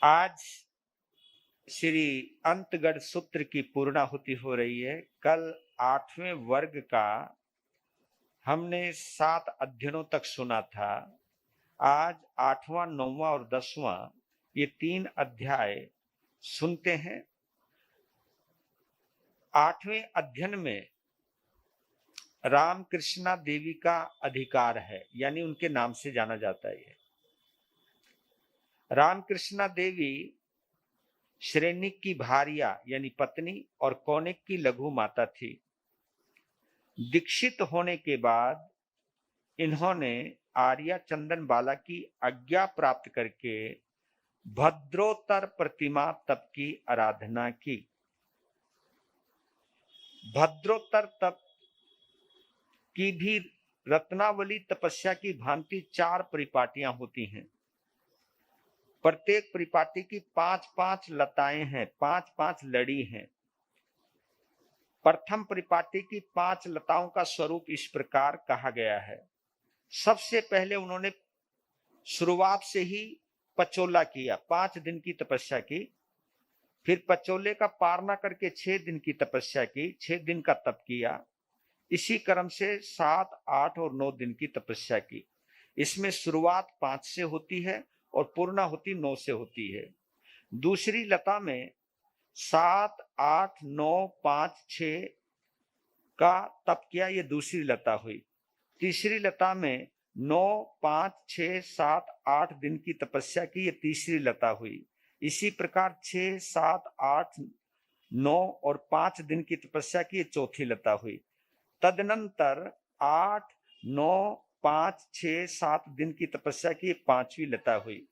आज श्री अंतगढ़ सूत्र की पूर्णाहुति हो रही है। कल 8वें वर्ग का हमने 7 अध्ययनों तक सुना था। आज 8वां, 9वां और 10वां ये 3 अध्याय सुनते हैं। 8वें अध्ययन में रामकृष्णा देवी का अधिकार है, यानी उनके नाम से जाना जाता है। रामकृष्णा देवी श्रेणिक की भार्या यानी पत्नी और कौनिक की लघु माता थी। दीक्षित होने के बाद इन्होंने आर्या चंदन बाला की आज्ञा प्राप्त करके भद्रोत्तर प्रतिमा तप की आराधना की। भद्रोत्तर तप की भी रत्नावली तपस्या की भांति 4 परिपाटियां होती हैं। प्रत्येक परिपाटी की 5-5 लताएं हैं, 5-5 लड़ी हैं। प्रथम परिपाटी की 5 लताओं का स्वरूप इस प्रकार कहा गया है। सबसे पहले उन्होंने शुरुआत से ही पचोला किया, 5 दिन की तपस्या की। फिर पचोले का पारना करके 6 दिन की तपस्या की, 6 दिन का तप किया। इसी क्रम से 7, 8 और 9 दिन की तपस्या की। इसमें शुरुआत 5 से होती है और पूर्णाहुति 9 से होती है। दूसरी लता में 7, 8, 9, 5, 6 का तप किया, ये दूसरी लता हुई। तीसरी लता में 9, 5, 6, 7, 8 दिन की तपस्या की, ये तीसरी लता हुई। इसी प्रकार 6, 7, 8, 9 और 5 दिन की तपस्या की, ये चौथी लता हुई। तदनंतर 8, 9, 5, 6, 7 दिन की तपस्या की, 5वीं लता हुई।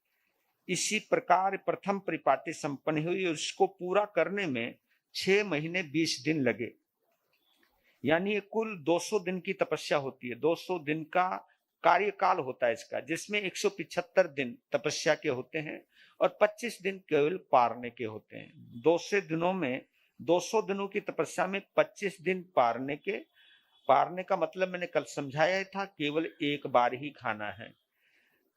इसी प्रकार प्रथम परिपाटी संपन्न हुई। उसको पूरा करने में 6 महीने 20 दिन लगे, यानी कुल 200 दिन की तपस्या होती है। 200 दिन का कार्यकाल होता है इसका, जिसमें 175 दिन तपस्या के होते हैं और 25 दिन केवल पारने के होते हैं। 200 दिनों की तपस्या में 25 दिन पारने का मतलब मैंने कल समझाया था, केवल एक बार ही खाना है।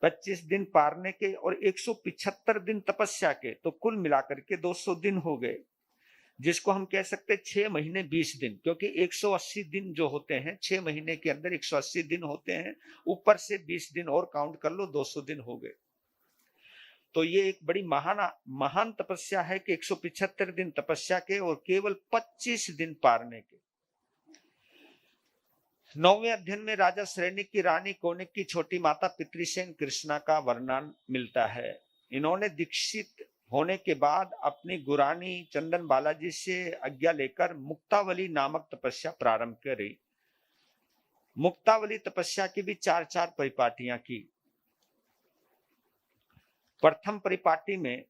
25 दिन पारने के और 175 दिन तपस्या के, तो कुल मिलाकर के 200 दिन हो गए, जिसको हम कह सकते हैं 6 महीने 20 दिन, क्योंकि 180 दिन जो होते हैं 6 महीने के अंदर 180 दिन होते हैं, ऊपर से 20 दिन और काउंट कर लो, 200 दिन हो गए। तो ये एक बड़ी महान तपस्या है कि 175 दिन तपस्या के और केवल 25 दिन पारने के। 9वें अध्ययन में राजा श्रेणिक की रानी कौनिक की छोटी माता पितृसेन कृष्णा का वर्णन मिलता है। इन्होंने दीक्षित होने के बाद अपनी गुरानी चंदन बालाजी से आज्ञा लेकर मुक्तावली नामक तपस्या प्रारंभ करी। मुक्तावली तपस्या की भी 4-4 परिपाटियां की। प्रथम परिपाटी में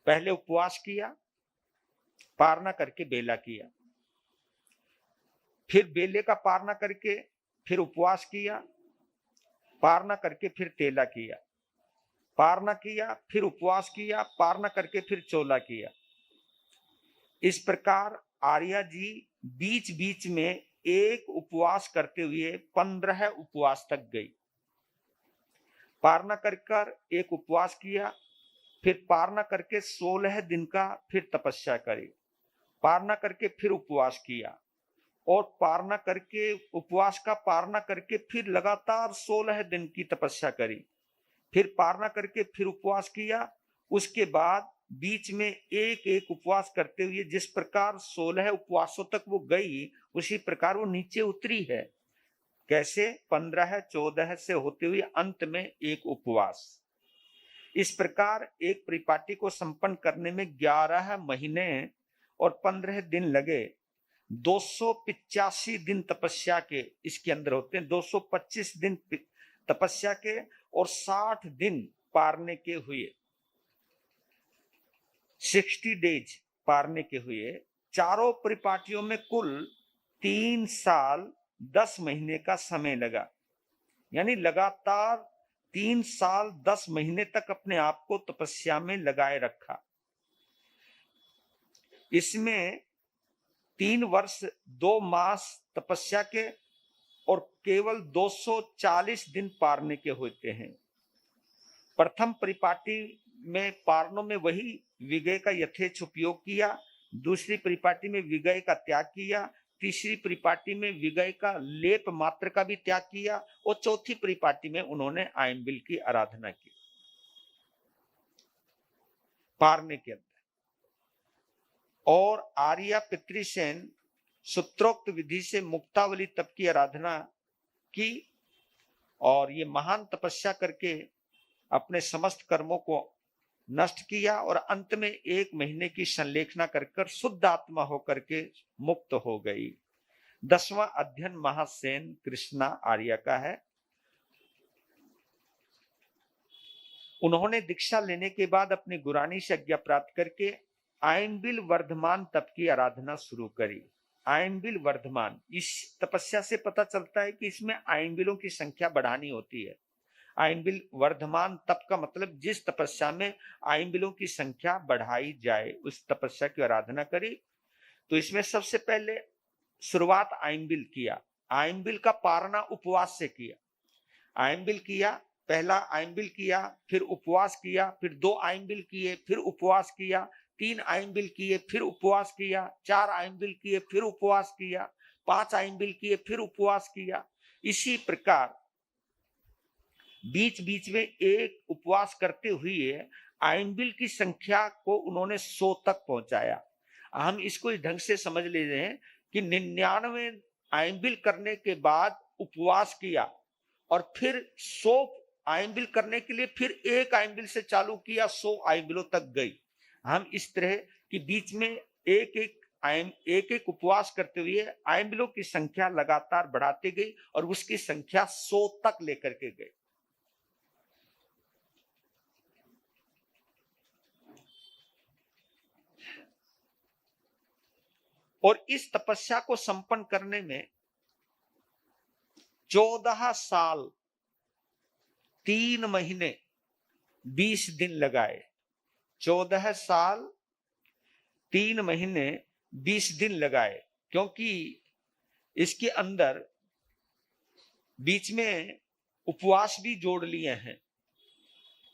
पहले उपवास किया, पारना करके बेला किया, फिर बेले का पारना करके फिर उपवास किया, पारना करके फिर तेला किया, पारना किया, फिर उपवास किया, पारना करके फिर चोला किया। इस प्रकार आर्या जी बीच बीच में एक उपवास करते हुए 15 उपवास तक गई। पारना कर एक उपवास किया, फिर पारना करके 16 दिन का फिर तपस्या करी, पारना करके फिर उपवास किया और पारना करके उपवास का पारना करके फिर लगातार 16 दिन की तपस्या करी, फिर पारना करके फिर उपवास किया। उसके बाद बीच में एक एक उपवास करते हुए जिस प्रकार 16 उपवासों तक वो गई, उसी प्रकार वो नीचे उतरी है। कैसे? 15, 14 से होते हुए अंत में एक उपवास। इस प्रकार एक परिपाटी को संपन्न करने में 11 महीने और 15 दिन लगे। 285 दिन तपस्या के इसके अंदर होते हैं, 225 दिन तपस्या के और 60 दिन पारने के हुए, 60 डेज पारने के हुए। चारों परिपाटियों में कुल 3 साल 10 महीने का समय लगा, यानी लगातार 3 साल 10 महीने तक अपने आप को तपस्या में लगाए रखा। इसमें 3 वर्ष 2 मास तपस्या के और केवल 240 दिन पारने के होते हैं। प्रथम परिपाटी में पारणों में वही विगय का यथेच्छ उपयोग किया, दूसरी परिपाटी में विगय का त्याग किया, तीसरी परिपाटी में विगय का लेप मात्र का भी त्याग किया और चौथी परिपाटी में उन्होंने आयंबिल की आराधना की पारने के अंदर। और आर्या पितृसेन सूत्रोक्त विधि से मुक्तावली तप की आराधना की और ये महान तपस्या करके अपने समस्त कर्मों को नष्ट किया और अंत में 1 महीने की संलेखना कर शुद्ध आत्मा होकर के मुक्त हो गई। 10वां अध्ययन महासेन कृष्णा आर्या का है। उन्होंने दीक्षा लेने के बाद अपनी गुरानी से आज्ञा प्राप्त करके आयनबिल वर्धमान तप की आराधना शुरू करी। आयनबिल वर्धमान, इस तपस्या से पता चलता है कि इसमें आयनबिलों की संख्या बढ़ानी होती है। आयनबिल वर्धमान तप का मतलब जिस तपस्या में आयनबिलों की संख्या बढ़ाई जाए उस तपस्या की आराधना करी। तो इसमें सबसे पहले शुरुआत आयनबिल किया। आयनबिल का पारना उपवास से किया। आयनबिल किया, पहला आयनबिल किया, फिर उपवास किया, फिर 2 आयनबिल किए, फिर उपवास किया, 3 आयनबिल किए, फिर उपवास किया, 4 आयनबिल किए, फिर उपवास किया, 5 आयनबिल किए, फिर उपवास किया। इसी प्रकार बीच बीच में एक उपवास करते हुए आयनबिल की संख्या को उन्होंने 100 तक पहुंचाया। हम इसको इस ढंग से समझ ले रहे हैं कि 99 आयनबिल करने के बाद उपवास किया और फिर 100 आयनबिल करने के लिए फिर 1 आयनबिल से चालू किया, 100 आयनबिलों तक गई। हम इस तरह कि बीच में एक एक उपवास करते हुए आयनबिलों की संख्या लगातार बढ़ाते गई और उसकी संख्या 100 तक लेकर के गए। और इस तपस्या को संपन्न करने में 14 साल 3 महीने 20 दिन लगाए। 14 साल 3 महीने 20 दिन लगाए, क्योंकि इसके अंदर बीच में उपवास भी जोड़ लिए हैं।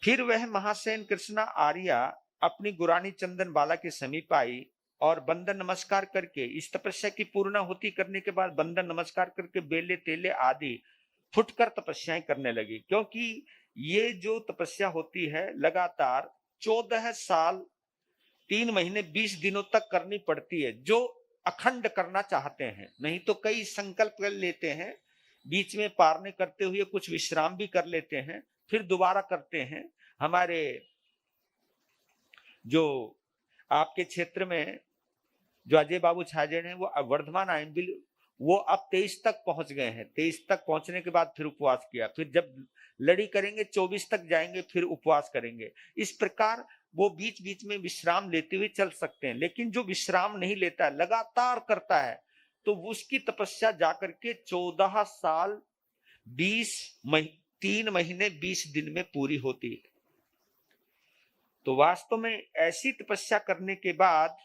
फिर वह महासेन कृष्णा आर्या अपनी गुरानी चंदन बाला के समीप आई और बंदन नमस्कार करके इस तपस्या की पूर्णाहुति करने के बाद बंदन नमस्कार करके बेले तेले आदि फुटकर तपस्याएं करने लगी। क्योंकि ये जो तपस्या होती है लगातार 14 साल 3 महीने 20 दिनों तक करनी पड़ती है, जो अखंड करना चाहते हैं। नहीं तो कई संकल्प कर लेते हैं, बीच में पारने करते हुए कुछ विश्राम भी कर लेते हैं, फिर दोबारा करते हैं। हमारे जो आपके क्षेत्र में जो अजय बाबू छाजेड़ हैं वो वर्धमान आयनबिल वो अब 23 तक पहुंच गए हैं। 23 तक पहुंचने के बाद फिर उपवास किया, फिर जब लड़ी करेंगे 24 तक जाएंगे, फिर उपवास करेंगे। इस प्रकार वो बीच बीच में विश्राम लेते हुए चल सकते हैं। लेकिन जो विश्राम नहीं लेता, लगातार करता है, तो उसकी तपस्या जाकर के 14 साल 3 महीने 20 दिन में पूरी होती है। तो वास्तव में ऐसी तपस्या करने के बाद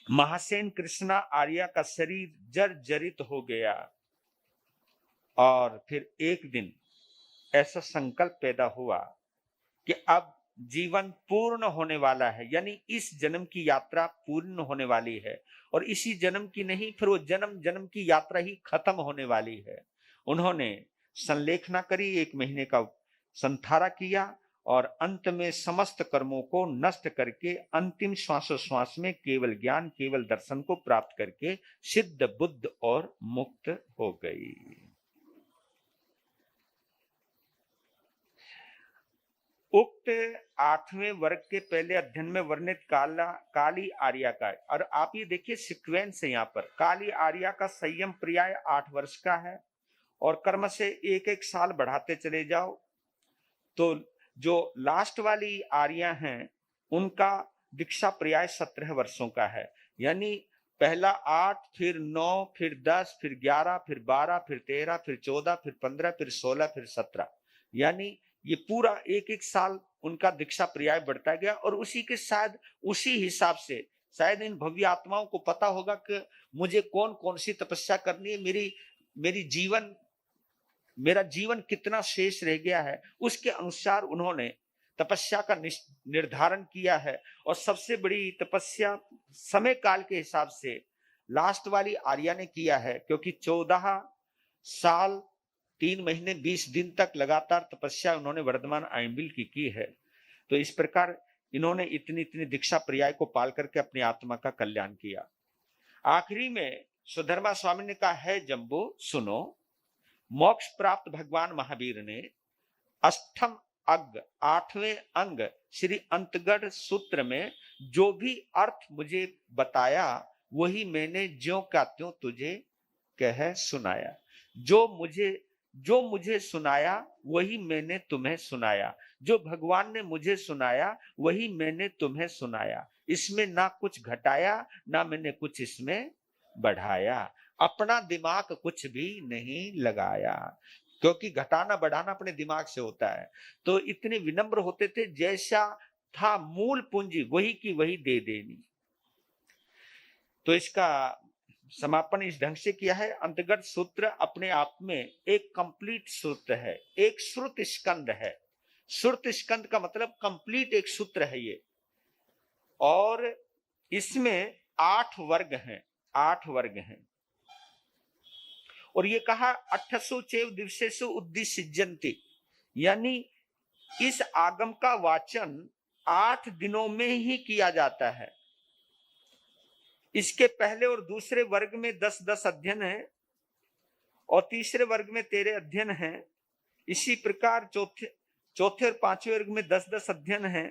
महासेन कृष्णा आर्या का शरीर जर्जरित हो गया और फिर एक दिन ऐसा संकल्प पैदा हुआ कि अब जीवन पूर्ण होने वाला है, यानी इस जन्म की यात्रा पूर्ण होने वाली है। और इसी जन्म की नहीं, फिर वो जन्म जन्म की यात्रा ही खत्म होने वाली है। उन्होंने संलेखना करी, 1 महीने का संथारा किया और अंत में समस्त कर्मों को नष्ट करके अंतिम श्वासोश्वास में केवल ज्ञान, केवल दर्शन को प्राप्त करके सिद्ध बुद्ध और मुक्त हो गई। उक्त 8वें वर्ग के पहले अध्ययन में वर्णित काली आर्या का, और आप ये देखिए सीक्वेंस है यहाँ पर। काली आर्या का संयम पर्याय 8 वर्ष का है और कर्म से 1-1 साल बढ़ाते चले जाओ। तो जो लास्ट वाली आर्या हैं उनका दीक्षा पर्याय 17 वर्षों का है। यानी पहला 8, फिर 9, फिर 10, फिर 11, फिर 12, फिर 13, फिर 14, फिर 15, फिर 16, फिर 17। यानी ये पूरा 1-1 साल उनका दीक्षा पर्याय बढ़ता गया। और उसी के साथ उसी हिसाब से शायद इन भव्य आत्माओं को पता होगा कि मुझे कौन कौन सी तपस्या करनी है, मेरी जीवन मेरा जीवन कितना शेष रह गया है, उसके अनुसार उन्होंने तपस्या का निर्धारण किया है। और सबसे बड़ी तपस्या समय काल के हिसाब से लास्ट वाली आर्या ने किया है, क्योंकि 14 साल 3 महीने 20 दिन तक लगातार तपस्या उन्होंने वर्धमान आयंबिल की है। तो इस प्रकार इन्होंने इतनी इतनी दीक्षा पर्याय को पाल करके अपनी आत्मा का कल्याण किया। आखिरी में सुधर्मा स्वामी ने कहा, है जम्बू सुनो, मोक्ष प्राप्त भगवान महावीर ने अष्टम अग्ग 8वें अंग श्री अंतगढ़ सूत्र में जो भी अर्थ मुझे बताया वही मैंने ज्यों का त्यों तुझे कह सुनाया। जो मुझे सुनाया वही मैंने तुम्हें सुनाया, जो भगवान ने मुझे सुनाया वही मैंने तुम्हें सुनाया। इसमें ना कुछ घटाया ना मैंने कुछ इसमें बढ़ाया, अपना दिमाग कुछ भी नहीं लगाया, क्योंकि घटाना बढ़ाना अपने दिमाग से होता है। तो इतने विनम्र होते थे, जैसा था मूल पूंजी वही की वही दे देनी। तो इसका समापन इस ढंग से किया है। अंतर्गत सूत्र अपने आप में एक कंप्लीट सूत्र है, एक श्रुत स्कंद है। श्रुत स्कंद का मतलब कंप्लीट एक सूत्र है ये, और इसमें 8 वर्ग हैं, 8 वर्ग हैं। और ये कहा 8 चैव दिवसेषु उद्दिश्यन्ति, यानी इस आगम का वाचन 8 दिनों में ही किया जाता है। इसके पहले और दूसरे वर्ग में 10-10 अध्ययन है, और तीसरे वर्ग में 13 अध्ययन है। इसी प्रकार चौथे और 5वें वर्ग में 10-10 अध्ययन है,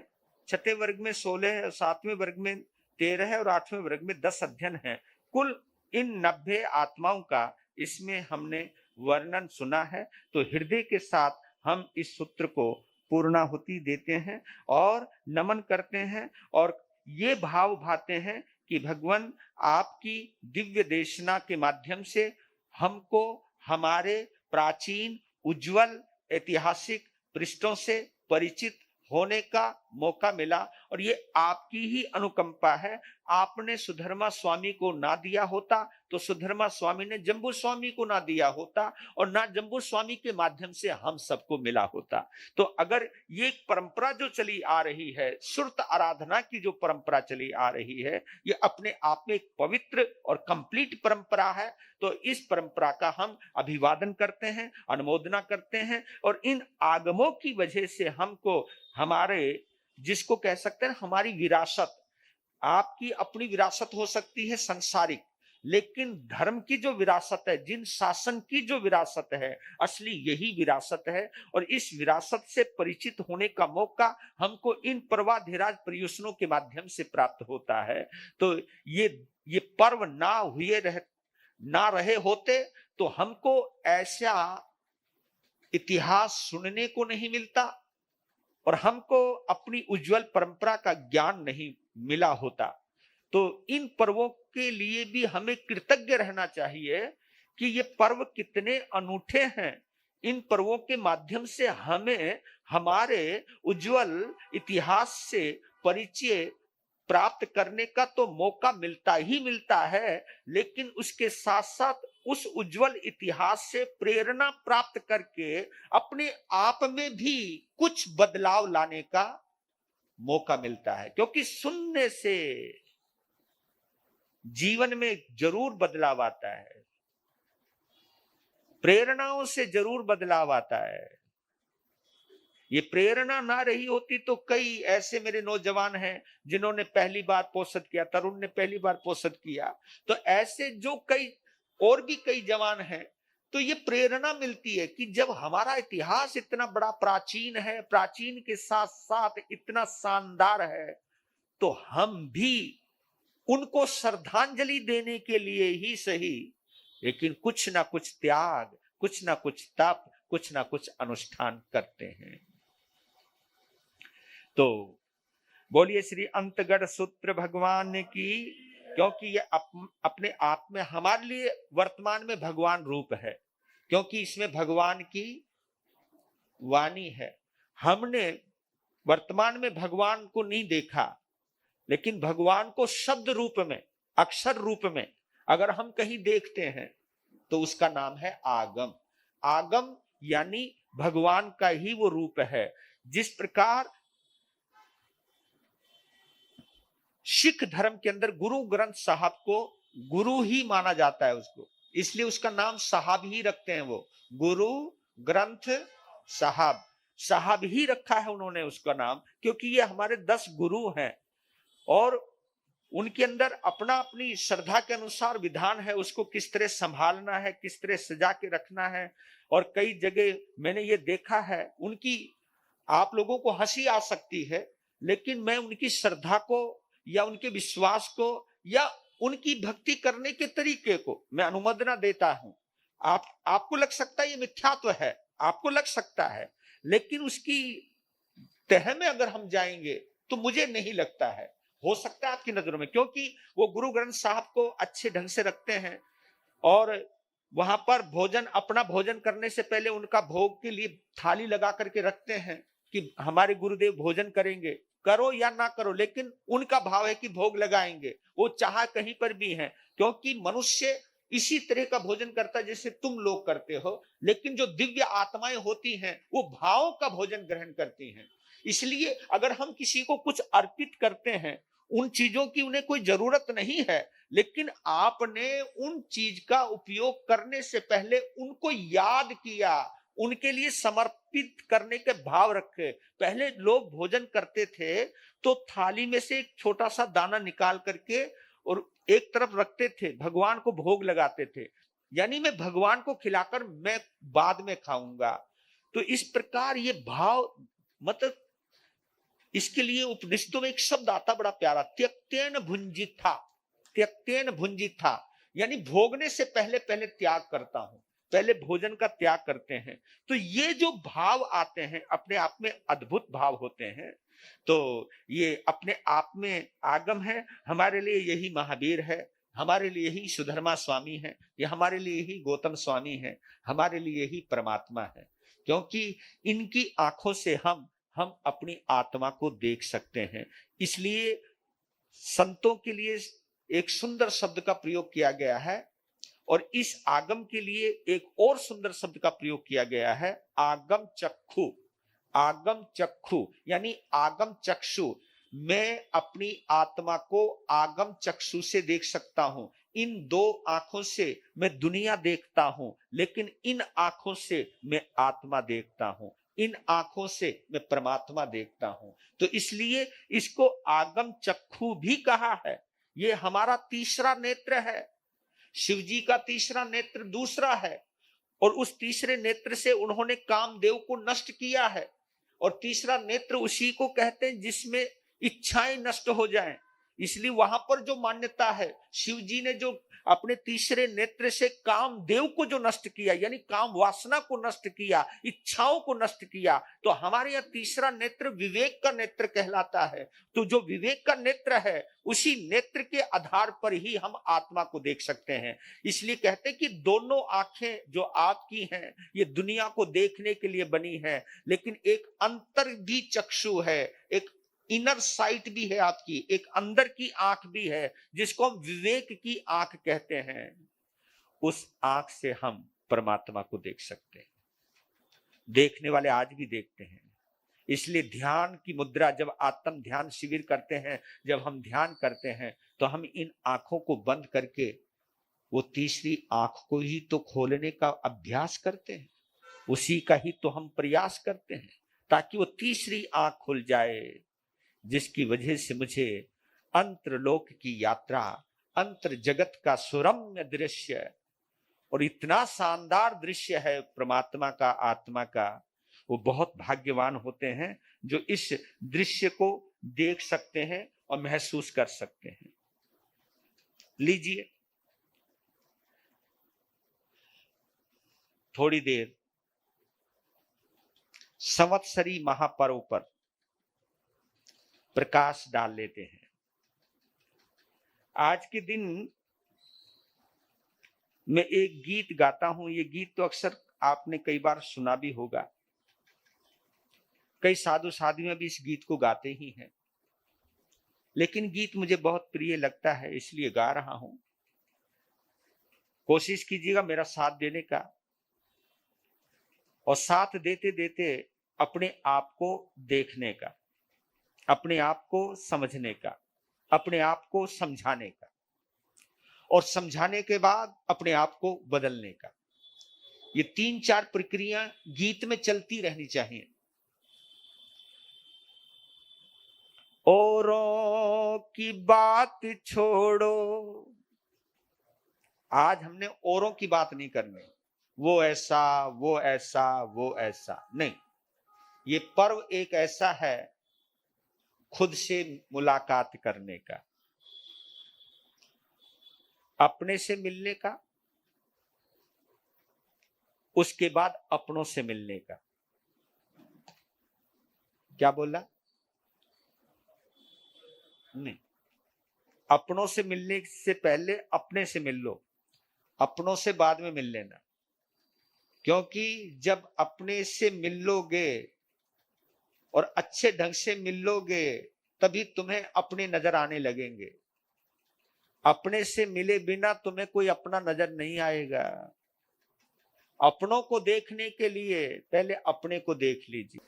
छठे वर्ग में 16 है, 7वें वर्ग में 13 है, और 8वें वर्ग में 10 अध्ययन है। कुल इन 90 आत्माओं का इसमें हमने वर्णन सुना है। तो हृदय के साथ हम इस सूत्र को पूर्णाहुति देते हैं और नमन करते हैं, और ये भाव भाते हैं कि भगवान आपकी दिव्य देशना के माध्यम से हमको हमारे प्राचीन उज्जवल ऐतिहासिक पृष्ठों से परिचित होने का मौका मिला, और ये आपकी ही अनुकंपा है। आपने सुधर्मा स्वामी को ना दिया होता तो सुधर्मा स्वामी ने जम्बू स्वामी को ना दिया होता, और ना जम्बू स्वामी के माध्यम से हम सबको मिला होता। तो अगर ये परंपरा जो चली आ रही है, सुरत आराधना की जो परंपरा चली आ रही है, ये अपने आप में एक पवित्र और कंप्लीट परंपरा है। तो इस परंपरा का हम अभिवादन करते हैं, अनुमोदना करते हैं, और इन आगमों की वजह से हमको हमारे, जिसको कह सकते हैं हमारी विरासत, आपकी अपनी विरासत हो सकती है सांसारिक, लेकिन धर्म की जो विरासत है, जिन शासन की जो विरासत है, असली यही विरासत है। और इस विरासत से परिचित होने का मौका हमको इन पर्वाधिराज पर्युषणों के माध्यम से प्राप्त होता है। तो ये पर्व ना रहे होते तो हमको ऐसा इतिहास सुनने को नहीं मिलता, और हमको अपनी उज्जवल परंपरा का ज्ञान नहीं मिला होता। तो इन पर्वों के लिए भी हमें कृतज्ञ रहना चाहिए कि ये पर्व कितने अनूठे हैं। इन पर्वों के माध्यम से हमें हमारे उज्जवल इतिहास से परिचय प्राप्त करने का तो मौका मिलता ही मिलता है, लेकिन उसके साथ साथ उस उज्जवल इतिहास से प्रेरणा प्राप्त करके अपने आप में भी कुछ बदलाव लाने का मौका मिलता है। क्योंकि सुनने से जीवन में जरूर बदलाव आता है, प्रेरणाओं से जरूर बदलाव आता है। ये प्रेरणा ना रही होती तो कई ऐसे मेरे नौजवान हैं जिन्होंने पहली बार पोषद किया, तरुण ने पहली बार पोषद किया, तो ऐसे जो कई और भी कई जवान हैं, तो ये प्रेरणा मिलती है कि जब हमारा इतिहास इतना बड़ा प्राचीन है, प्राचीन के साथ साथ इतना शानदार है, तो हम भी उनको श्रद्धांजलि देने के लिए ही सही, लेकिन कुछ ना कुछ त्याग, कुछ ना कुछ तप, कुछ ना कुछ अनुष्ठान करते हैं। तो बोलिए श्री अंतगढ़ सूत्र भगवान की, क्योंकि ये अपने आप में हमारे लिए वर्तमान में भगवान रूप है, क्योंकि इसमें भगवान की वाणी है। हमने वर्तमान में भगवान को नहीं देखा, लेकिन भगवान को शब्द रूप में, अक्षर रूप में अगर हम कहीं देखते हैं तो उसका नाम है आगम। आगम यानी भगवान का ही वो रूप है। जिस प्रकार सिख धर्म के अंदर गुरु ग्रंथ साहब को गुरु ही माना जाता है उसको, इसलिए उसका नाम साहब ही रखते हैं। वो गुरु ग्रंथ साहब, साहब ही रखा है उन्होंने उसका नाम, क्योंकि ये हमारे 10 गुरु हैं और उनके अंदर अपना अपनी श्रद्धा के अनुसार विधान है, उसको किस तरह संभालना है, किस तरह सजा के रखना है। और कई जगह मैंने ये देखा है, उनकी आप लोगों को हंसी आ सकती है, लेकिन मैं उनकी श्रद्धा को या उनके विश्वास को या उनकी भक्ति करने के तरीके को मैं अनुमोदना देता हूं। आपको लग सकता है ये मिथ्यात्व है, आपको लग सकता है, लेकिन उसकी तह में अगर हम जाएंगे तो मुझे नहीं लगता है। हो सकता है आपकी नजरों में, क्योंकि वो गुरु ग्रंथ साहब को अच्छे ढंग से रखते हैं और वहां पर भोजन, अपना भोजन करने से पहले उनका भोग के लिए थाली लगा करके रखते हैं कि हमारे गुरुदेव भोजन करेंगे, करो या ना करो, लेकिन उनका भाव है कि भोग लगाएंगे, वो चाहे कहीं पर भी है। क्योंकि मनुष्य इसी तरह का भोजन करता है जैसे तुम लोग करते हो, लेकिन जो दिव्य आत्माएं होती हैं वो भाव का भोजन ग्रहण करती हैं। इसलिए अगर हम किसी को कुछ अर्पित करते हैं, उन चीजों की उन्हें कोई जरूरत नहीं है, लेकिन आपने उन चीज का उपयोग करने से पहले उनको याद किया, उनके लिए समर्पित करने के भाव रखे। पहले लोग भोजन करते थे तो थाली में से एक छोटा सा दाना निकाल करके और एक तरफ रखते थे, भगवान को भोग लगाते थे, यानी मैं भगवान को खिलाकर मैं बाद में खाऊंगा। तो इस प्रकार ये भाव, मतलब इसके लिए उपनिषदों में एक शब्द आता बड़ा प्यारा, त्यक्तेन भुंजिथा। त्यक्तेन भुंजिथा यानी भोगने से पहले पहले त्याग करता हूं, पहले भोजन का त्याग करते हैं। तो ये जो भाव आते हैं अपने आप में अद्भुत भाव होते हैं। तो ये अपने आप में आगम है, हमारे लिए यही महावीर है, हमारे लिए ही सुधर्मा स्वामी है, ये हमारे लिए ही गौतम स्वामी है, हमारे लिए ही परमात्मा है। क्योंकि इनकी आंखों से हम अपनी आत्मा को देख सकते हैं। इसलिए संतों के लिए एक सुंदर शब्द का प्रयोग किया गया है और इस आगम के लिए एक और सुंदर शब्द का प्रयोग किया गया है, आगम चक्षु। आगम चक्षु यानी आगम चक्षु, मैं अपनी आत्मा को आगम चक्षु से देख सकता हूं। इन 2 आंखों से मैं दुनिया देखता हूं, लेकिन इन आंखों से मैं आत्मा देखता हूं, इन आंखों से मैं परमात्मा देखता हूं। तो इसलिए इसको आगम चक्षु भी कहा है। ये हमारा तीसरा नेत्र है, शिव जी का तीसरा नेत्र दूसरा है, और उस तीसरे नेत्र से उन्होंने कामदेव को नष्ट किया है। और तीसरा नेत्र उसी को कहते हैं जिसमें इच्छाएं नष्ट हो जाएं। इसलिए वहां पर जो मान्यता है, शिव जी ने जो अपने तीसरे नेत्र से कामदेव को जो नष्ट किया, यानी काम वासना को नष्ट किया, इच्छाओं को नष्ट किया, तो हमारे यहाँ तीसरा नेत्र विवेक का नेत्र कहलाता है। तो जो विवेक का नेत्र है, उसी नेत्र के आधार पर ही हम आत्मा को देख सकते हैं। इसलिए कहते हैं कि दोनों आंखें जो आपकी हैं, ये दुनिया को देखने के लिए बनी है, लेकिन एक अंतर भी चक्षु है, एक इनर साइट भी है आपकी, एक अंदर की आंख भी है, जिसको हम विवेक की आंख कहते हैं। उस आंख से हम परमात्मा को देख सकते हैं। देखने वाले आज भी देखते हैं। इसलिए ध्यान की मुद्रा, जब आत्म ध्यान शिविर करते हैं, जब हम ध्यान करते हैं, तो हम इन आंखों को बंद करके वो तीसरी आंख को ही तो खोलने का अभ्यास करते हैं, उसी का ही तो हम प्रयास करते हैं, ताकि वो तीसरी आंख खुल जाए, जिसकी वजह से मुझे अंतरलोक की यात्रा, अंतर जगत का सुरम्य दृश्य, और इतना शानदार दृश्य है परमात्मा का, आत्मा का, वो बहुत भाग्यवान होते हैं जो इस दृश्य को देख सकते हैं और महसूस कर सकते हैं। लीजिए थोड़ी देर संवत्सरी महापर्व पर प्रकाश डाल लेते हैं। आज के दिन मैं एक गीत गाता हूं, ये गीत तो अक्सर आपने कई बार सुना भी होगा, कई साधु साधुएं भी इस गीत को गाते ही हैं, लेकिन गीत मुझे बहुत प्रिय लगता है इसलिए गा रहा हूं। कोशिश कीजिएगा मेरा साथ देने का। और साथ देते देते अपने आप को देखने का, अपने आप को समझने का, अपने आप को समझाने का, और समझाने के बाद अपने आप को बदलने का। ये 3-4 प्रक्रिया गीत में चलती रहनी चाहिए। औरों की बात छोड़ो, आज हमने औरों की बात नहीं करनी, वो ऐसा वो ऐसा वो ऐसा नहीं। ये पर्व एक ऐसा है खुद से मुलाकात करने का, अपने से मिलने का, उसके बाद अपनों से मिलने का। क्या बोला? नहीं, अपनों से मिलने से पहले अपने से मिल लो, अपनों से बाद में मिल लेना। क्योंकि जब अपने से मिल लोगे और अच्छे ढंग से मिल लोगे तभी तुम्हें अपने नजर आने लगेंगे। अपने से मिले बिना तुम्हें कोई अपना नजर नहीं आएगा। अपनों को देखने के लिए पहले अपने को देख लीजिए।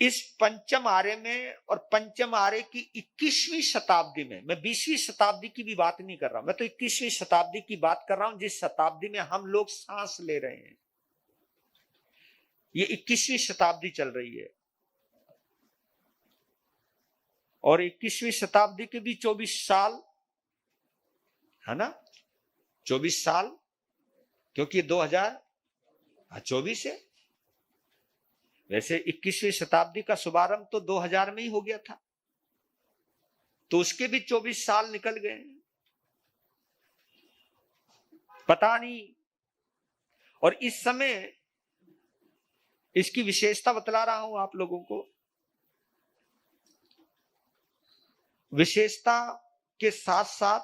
इस पंचम आर्य में, और पंचम आर्य की 21वीं शताब्दी में, मैं 20वीं शताब्दी की भी बात नहीं कर रहा हूं, मैं तो 21वीं शताब्दी की बात कर रहा हूं, जिस शताब्दी में हम लोग सांस ले रहे हैं। ये 21वीं शताब्दी चल रही है, और 21वीं शताब्दी के भी 24 साल है ना, 24 साल, क्योंकि 2024 है। वैसे 21वीं शताब्दी का शुभारंभ तो 2000 में ही हो गया था, तो उसके भी 24 साल निकल गए, पता नहीं। और इस समय इसकी विशेषता बतला रहा हूं आप लोगों को। विशेषता के साथ साथ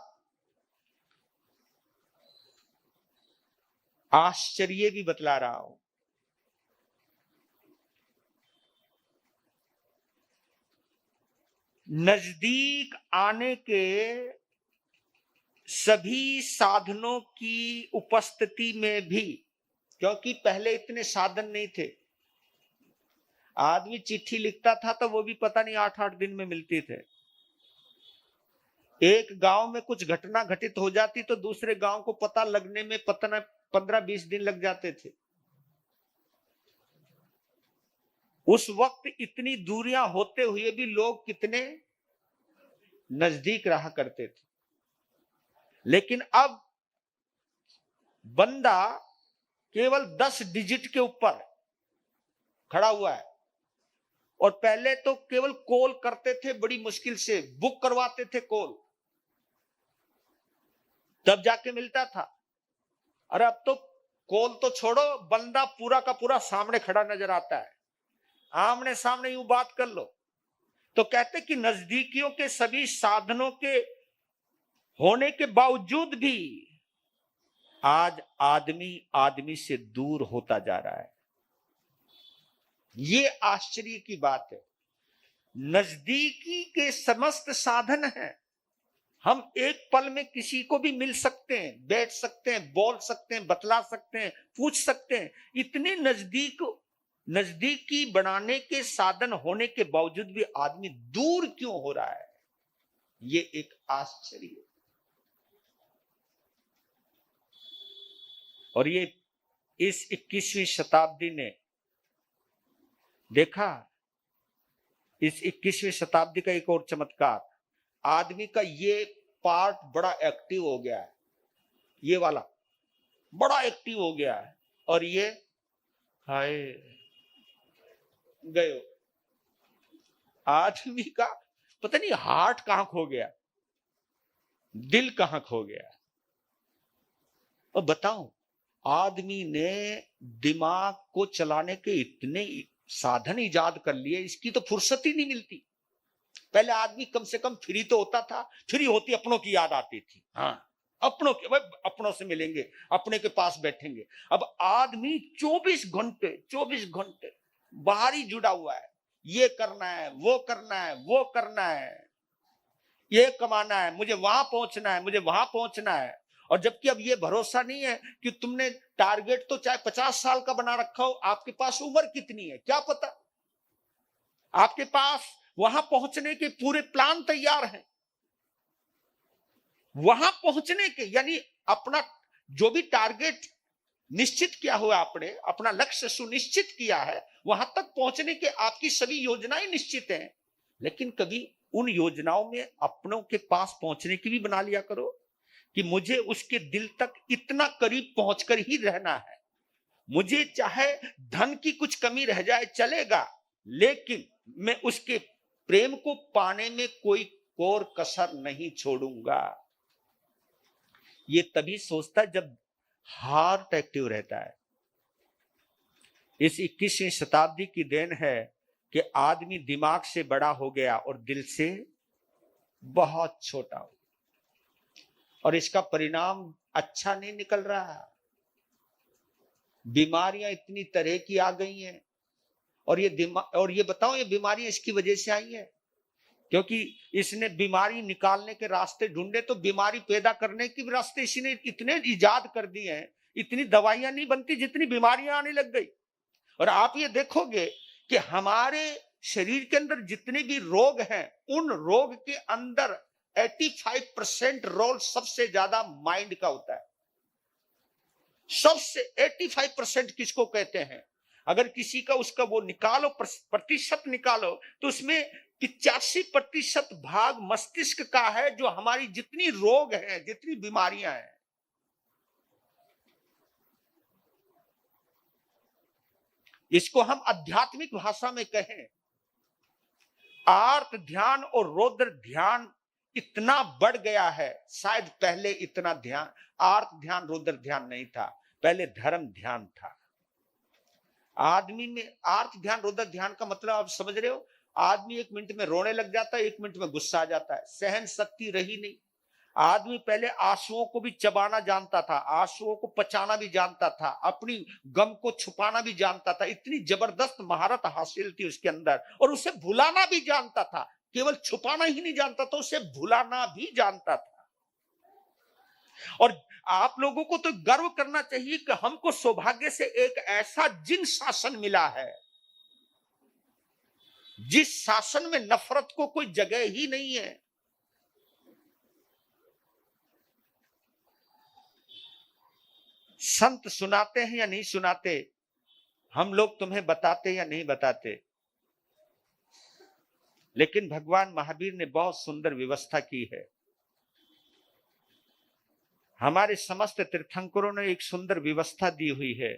आश्चर्य भी बतला रहा हूं। नजदीक आने के सभी साधनों की उपस्थिति में भी, क्योंकि पहले इतने साधन नहीं थे, आदमी चिट्ठी लिखता था तो वो भी पता नहीं 8-8 दिन में मिलती थे। एक गांव में कुछ घटना घटित हो जाती तो दूसरे गांव को पता लगने में पता 15-20 दिन लग जाते थे। उस वक्त इतनी दूरियां होते हुए भी लोग कितने नजदीक रहा करते थे। लेकिन अब बंदा केवल 10 डिजिट के ऊपर खड़ा हुआ है, और पहले तो केवल कॉल करते थे, बड़ी मुश्किल से बुक करवाते थे कॉल, तब जाके मिलता था। अरे अब तो कॉल तो छोड़ो, बंदा पूरा का पूरा सामने खड़ा नजर आता है, आमने सामने यूं बात कर लो। तो कहते कि नजदीकियों के सभी साधनों के होने के बावजूद भी आज आदमी आदमी से दूर होता जा रहा है। ये आश्चर्य की बात है। नजदीकी के समस्त साधन हैं, हम एक पल में किसी को भी मिल सकते हैं, बैठ सकते हैं, बोल सकते हैं, बतला सकते हैं, पूछ सकते हैं। इतने नजदीकी बनाने के साधन होने के बावजूद भी आदमी दूर क्यों हो रहा है, ये एक आश्चर्य है। और ये इस 21वीं शताब्दी ने देखा, इस 21वीं शताब्दी का एक और चमत्कार, आदमी का ये पार्ट बड़ा एक्टिव हो गया है, ये वाला बड़ा एक्टिव हो गया है। और ये हाय गयो, आदमी का पता नहीं हार्ट कहां खो गया, दिल कहां खो गया। और बताऊं, आदमी ने दिमाग को चलाने के इतने साधन इजाद कर लिए, इसकी तो फुर्सत ही नहीं मिलती। पहले आदमी कम से कम फ्री तो होता था, फ्री होती अपनों की याद आती थी, हाँ अपनों के, भाई अपनों से मिलेंगे, अपने के पास बैठेंगे। अब आदमी 24 घंटे बाहर ही जुड़ा हुआ है, ये करना है, वो करना है, वो करना है, ये कमाना है, मुझे वहां पहुंचना है, मुझे वहां पहुंचना है। और जबकि अब ये भरोसा नहीं है कि तुमने टारगेट तो चाहे 50 साल का बना रखा हो, आपके पास उम्र कितनी है क्या पता। आपके पास वहां पहुंचने के पूरे प्लान तैयार हैं, वहां पहुंचने के, यानी अपना जो भी टारगेट निश्चित किया हुआ, आपने अपना लक्ष्य सुनिश्चित किया है, वहां तक पहुंचने के आपकी सभी योजनाएं निश्चित हैं। लेकिन कभी उन योजनाओं में अपनों के पास पहुंचने की भी बना लिया करो कि मुझे उसके दिल तक इतना करीब पहुंचकर ही रहना है, मुझे चाहे धन की कुछ कमी रह जाए चलेगा, लेकिन मैं उसके प्रेम को पाने में कोई कोर कसर नहीं छोड़ूंगा। ये तभी सोचता है जब हार्ट एक्टिव रहता है। इस 21वीं शताब्दी की देन है कि आदमी दिमाग से बड़ा हो गया और दिल से बहुत छोटा हो, और इसका परिणाम अच्छा नहीं निकल रहा। बीमारियां इतनी तरह की आ गई हैं, और ये बताओ, ये बीमारियां इसकी वजह से आई है क्योंकि इसने बीमारी निकालने के रास्ते ढूंढे, तो बीमारी पैदा करने के रास्ते इसने इतने इजाद कर दिए हैं, इतनी दवाइयां नहीं बनती जितनी बीमारियां आने लग गई। और आप ये देखोगे कि हमारे शरीर के अंदर जितने भी रोग हैं, उन रोग के अंदर 85% रोल सबसे ज्यादा माइंड का होता है। सबसे 85% किसको कहते हैं? अगर किसी का उसका वो निकालो, प्रतिशत निकालो, तो उसमें 85% भाग मस्तिष्क का है, जो हमारी जितनी रोग हैं, जितनी बीमारियां हैं। इसको हम आध्यात्मिक भाषा में कहें, आर्त ध्यान और रौद्र ध्यान इतना बढ़ गया है। शायद पहले इतना ध्यान, आर्त ध्यान रौद्र ध्यान नहीं था, पहले धर्म ध्यान था। आदमी में आर्त ध्यान रौद्र ध्यान का मतलब आप समझ रहे हो? आदमी 1 मिनट में रोने लग जाता है, 1 मिनट में गुस्सा आ जाता है, सहन शक्ति रही नहीं। आदमी पहले आंसुओं को भी चबाना जानता था, आंसुओं को पचाना भी जानता था, अपनी गम को छुपाना भी जानता था। इतनी जबरदस्त महारत हासिल थी उसके अंदर, और उसे भुलाना भी जानता था। केवल छुपाना ही नहीं जानता था, उसे भुलाना भी जानता था। और आप लोगों को तो गर्व करना चाहिए कि हमको सौभाग्य से एक ऐसा जिन शासन मिला है, जिस शासन में नफरत को कोई जगह ही नहीं है। संत सुनाते हैं या नहीं सुनाते, हम लोग तुम्हें बताते या नहीं बताते, लेकिन भगवान महावीर ने बहुत सुंदर व्यवस्था की है। हमारे समस्त तीर्थंकरों ने एक सुंदर व्यवस्था दी हुई है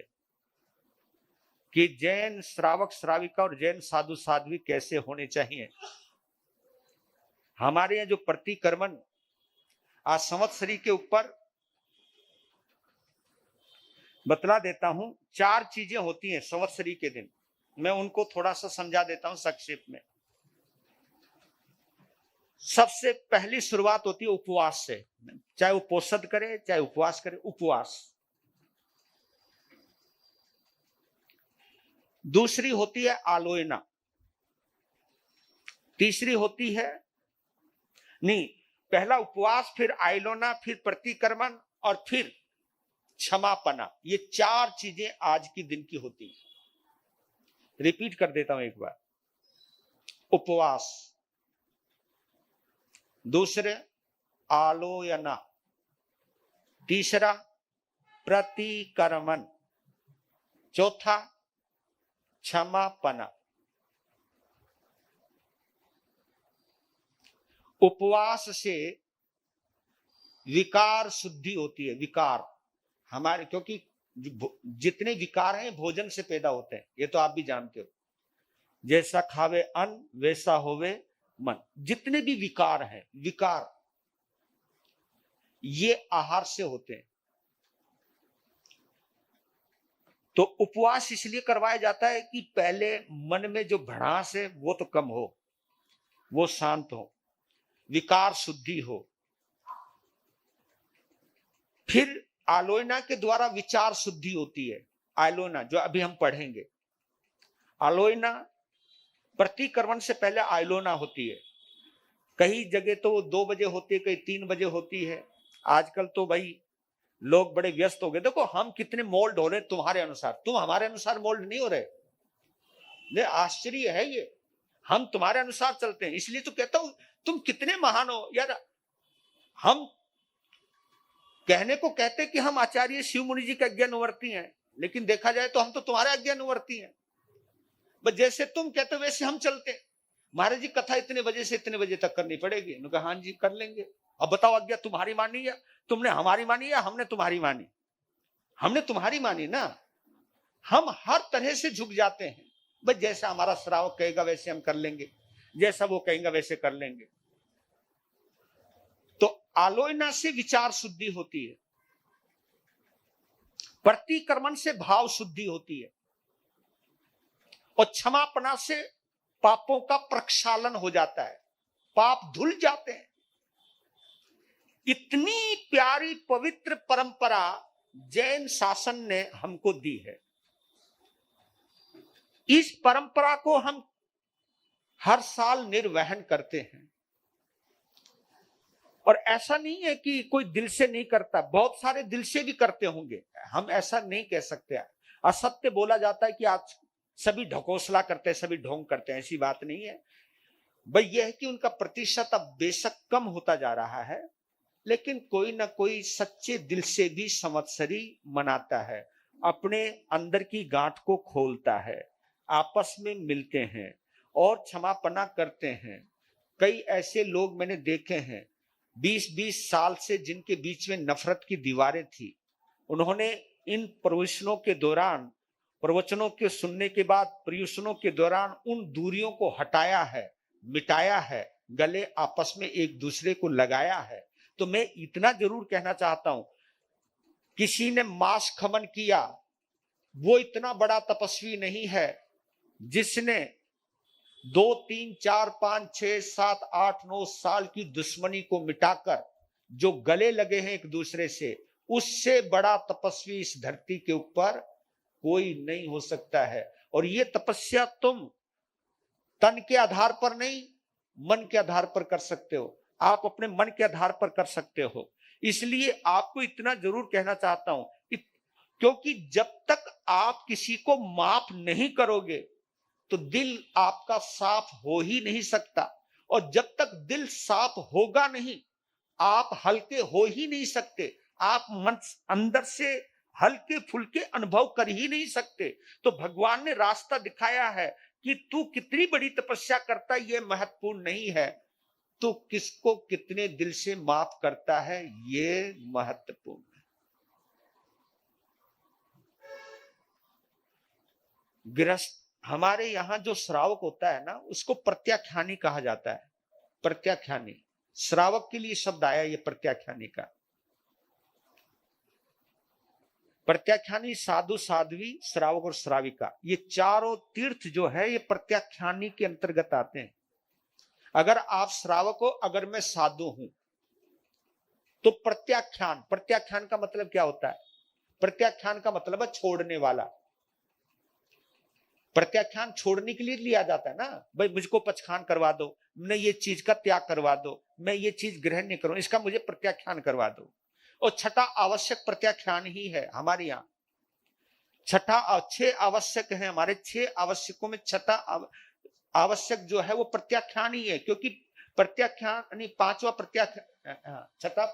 कि जैन श्रावक श्राविका और जैन साधु साध्वी कैसे होने चाहिए। हमारे यहाँ जो प्रतिक्रमण आज संवत्सरी के ऊपर बतला देता हूं, 4 चीजें होती हैं संवत्सरी के दिन। मैं उनको थोड़ा सा समझा देता हूं संक्षेप में। सबसे पहली शुरुआत होती है उपवास से, चाहे वो पोषद करे चाहे उपवास करे। उपवास। दूसरी होती है आलोयना। तीसरी होती है नहीं, पहला उपवास, फिर आलोयना, फिर प्रतिक्रमण और फिर क्षमापना। ये 4 चीजें आज की दिन की होती है। रिपीट कर देता हूं एक बार। उपवास, दूसरे आलोयना, तीसरा प्रतिक्रमण, चौथा क्षमापना। उपवास से विकार शुद्धि होती है। विकार हमारे, क्योंकि जितने विकार हैं भोजन से पैदा होते हैं, ये तो आप भी जानते हो। जैसा खावे अन्न वैसा होवे मन। जितने भी विकार हैं, विकार ये आहार से होते हैं। तो उपवास इसलिए करवाया जाता है कि पहले मन में जो भड़ास है वो तो कम हो, वो शांत हो, विकार शुद्धि हो। फिर आलोयना के द्वारा विचार शुद्धि होती है। आलोयना जो अभी हम पढ़ेंगे, आलोयना प्रतिक्रमण से पहले आलोयना होती है। कई जगह तो 2 बजे होती है, कई 3 बजे होती है। आजकल तो भाई लोग बड़े व्यस्त हो गए। देखो हम कितने मोल्ड हो रहे तुम्हारे अनुसार, तुम हमारे अनुसार मोल्ड नहीं हो रहे। ये आश्चर्य है ये, हम तुम्हारे अनुसार चलते हैं। इसलिए तो कहता हूं तुम कितने महान हो यार। हम कहने को कहते कि हम आचार्य शिव मुनि जी के अज्ञानुवर्ती हैं, लेकिन देखा जाए तो हम तो तुम्हारे अज्ञानुवर्ती हैं। बस जैसे तुम कहते हो वैसे हम चलते हैं। महाराज जी कथा इतने बजे से इतने बजे तक करनी पड़ेगी। उन्होंने कहा हाँ जी कर लेंगे। अब बताओ आज्ञा तुम्हारी मानी या तुमने हमारी मानी या हमने तुम्हारी मानी? हमने तुम्हारी मानी ना। हम हर तरह से झुक जाते हैं। बस जैसा हमारा श्रावक कहेगा वैसे हम कर लेंगे, जैसा वो कहेगा वैसे कर लेंगे। तो आलोचना से विचार शुद्धि होती है, प्रतिक्रमण से भाव शुद्धि होती है, और क्षमापना से पापों का प्रक्षालन हो जाता है, पाप धुल जाते हैं। इतनी प्यारी पवित्र परंपरा जैन शासन ने हमको दी है। इस परंपरा को हम हर साल निर्वहन करते हैं। और ऐसा नहीं है कि कोई दिल से नहीं करता, बहुत सारे दिल से भी करते होंगे। हम ऐसा नहीं कह सकते। असत्य बोला जाता है कि आज सभी ढकोसला करते हैं, सभी ढोंग करते हैं, ऐसी बात नहीं है भाई। यह है कि उनका प्रतिशत अब बेशक कम होता जा रहा है, लेकिन कोई ना कोई सच्चे दिल से भी संवत्सरी मनाता है, अपने अंदर की गांठ को खोलता है, आपस में मिलते हैं और क्षमापना करते हैं। कई ऐसे लोग मैंने देखे हैं 20-20 साल से जिनके बीच में नफरत की दीवारें थी, उन्होंने इन प्रवचनों के सुनने के बाद प्रयुषणों के दौरान उन दूरियों को हटाया है, मिटाया है, गले आपस में एक दूसरे को लगाया है। तो मैं इतना जरूर कहना चाहता हूं, किसी ने मांस खमन किया वो इतना बड़ा तपस्वी नहीं है जिसने 2, 3, 4, 5, 6, 7, 8, 9 साल की दुश्मनी को मिटाकर जो गले लगे हैं एक दूसरे से, उससे बड़ा तपस्वी इस धरती के ऊपर कोई नहीं हो सकता है। और ये तपस्या तुम तन के आधार पर नहीं, मन के आधार पर कर सकते हो। आप अपने मन के आधार पर कर सकते हो। इसलिए आपको इतना जरूर कहना चाहता हूं, क्योंकि जब तक आप किसी को माफ नहीं करोगे तो दिल आपका साफ हो ही नहीं सकता, और जब तक दिल साफ होगा नहीं आप हल्के हो ही नहीं सकते। आप मन अंदर से हल्के फुल्के अनुभव कर ही नहीं सकते। तो भगवान ने रास्ता दिखाया है कि तू कितनी बड़ी तपस्या करता है ये महत्वपूर्ण नहीं है, तो किसको कितने दिल से माफ करता है ये महत्वपूर्ण है। गृहस्थ हमारे यहां जो श्रावक होता है ना, उसको प्रत्याख्यानी कहा जाता है। प्रत्याख्यानी, श्रावक के लिए शब्द आया ये प्रत्याख्यानी का। प्रत्याख्यानी, साधु साध्वी, श्रावक और श्राविका, ये चारों तीर्थ जो है ये प्रत्याख्यानी के अंतर्गत आते हैं। अगर आप श्रावक हो, अगर मैं साधु हूं, तो प्रत्याख्यान, प्रत्याख्यान का मतलब क्या होता है? प्रत्याख्यान का मतलब है छोड़ने वाला। प्रत्याख्यान छोड़ने के लिए लिया जाता है ना, भाई मुझको पचखान करवा दो, मैं ये चीज का त्याग करवा दो, मैं ये चीज ग्रहण नहीं करूं, इसका मुझे प्रत्याख्यान करवा दो। और छठा आवश्यक प्रत्याख्यान ही है हमारे यहाँ। छठा 6 आवश्यक है हमारे, 6 आवश्यकों में छठा आवश्यक जो है वो प्रत्याख्यान ही है, क्योंकि प्रत्याख्यान यानी 5वां प्रत्याख्यान, छठा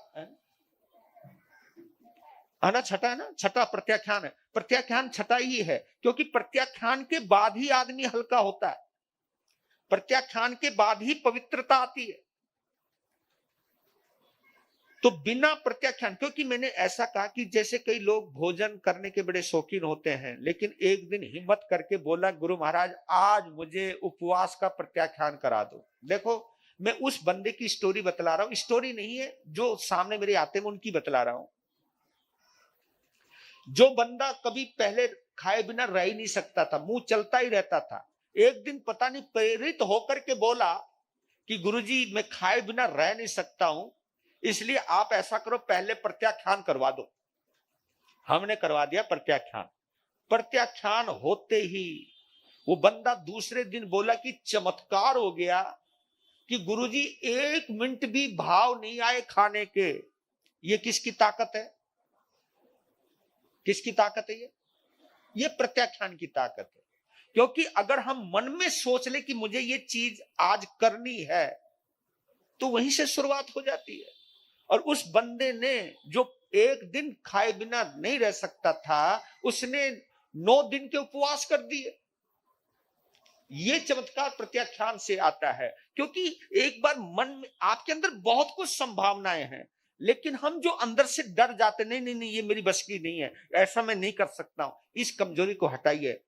है ना, छठा है ना, छठा प्रत्याख्यान है। प्रत्याख्यान छठा ही है, क्योंकि प्रत्याख्यान के बाद ही आदमी हल्का होता है, प्रत्याख्यान के बाद ही पवित्रता आती है। तो बिना प्रत्याख्यान, क्योंकि मैंने ऐसा कहा कि जैसे कई लोग भोजन करने के बड़े शौकीन होते हैं, लेकिन एक दिन हिम्मत करके बोला गुरु महाराज आज मुझे उपवास का प्रत्याख्यान करा दो। देखो मैं उस बंदे की स्टोरी बतला रहा हूं, स्टोरी नहीं है, जो सामने मेरे आते हैं उनकी बतला रहा हूं। जो बंदा कभी पहले खाए बिना रह ही नहीं सकता था, मुंह चलता ही रहता था, एक दिन पता नहीं प्रेरित होकर के बोला कि गुरुजी मैं खाए बिना रह नहीं सकता हूं, इसलिए आप ऐसा करो पहले प्रत्याख्यान करवा दो। हमने करवा दिया प्रत्याख्यान। प्रत्याख्यान होते ही वो बंदा दूसरे दिन बोला कि चमत्कार हो गया कि गुरुजी 1 मिनट भी भाव नहीं आए खाने के। ये किसकी ताकत है? किसकी ताकत है ये प्रत्याख्यान की ताकत है। क्योंकि अगर हम मन में सोच ले कि मुझे ये चीज आज करनी है, तो वहीं से शुरुआत हो जाती है। और उस बंदे ने जो एक दिन खाए बिना नहीं रह सकता था, उसने 9 दिन के उपवास कर दिए। ये चमत्कार प्रत्याख्यान से आता है। क्योंकि एक बार मन में आपके अंदर बहुत कुछ संभावनाएं हैं, लेकिन हम जो अंदर से डर जाते, नहीं नहीं नहीं ये मेरी बस की नहीं है, ऐसा मैं नहीं कर सकता हूं, इस कमजोरी को हटाइए।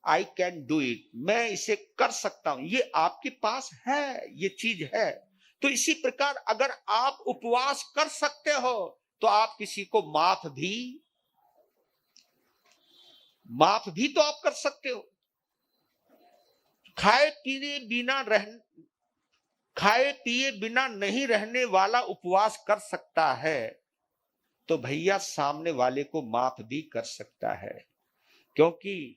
आई कैन डू इट, मैं इसे कर सकता हूं, ये आपके पास है, ये चीज है। तो इसी प्रकार अगर आप उपवास कर सकते हो, तो आप किसी को माफ भी तो आप कर सकते हो। खाए पिए बिना नहीं रहने वाला उपवास कर सकता है, तो भैया सामने वाले को माफ भी कर सकता है। क्योंकि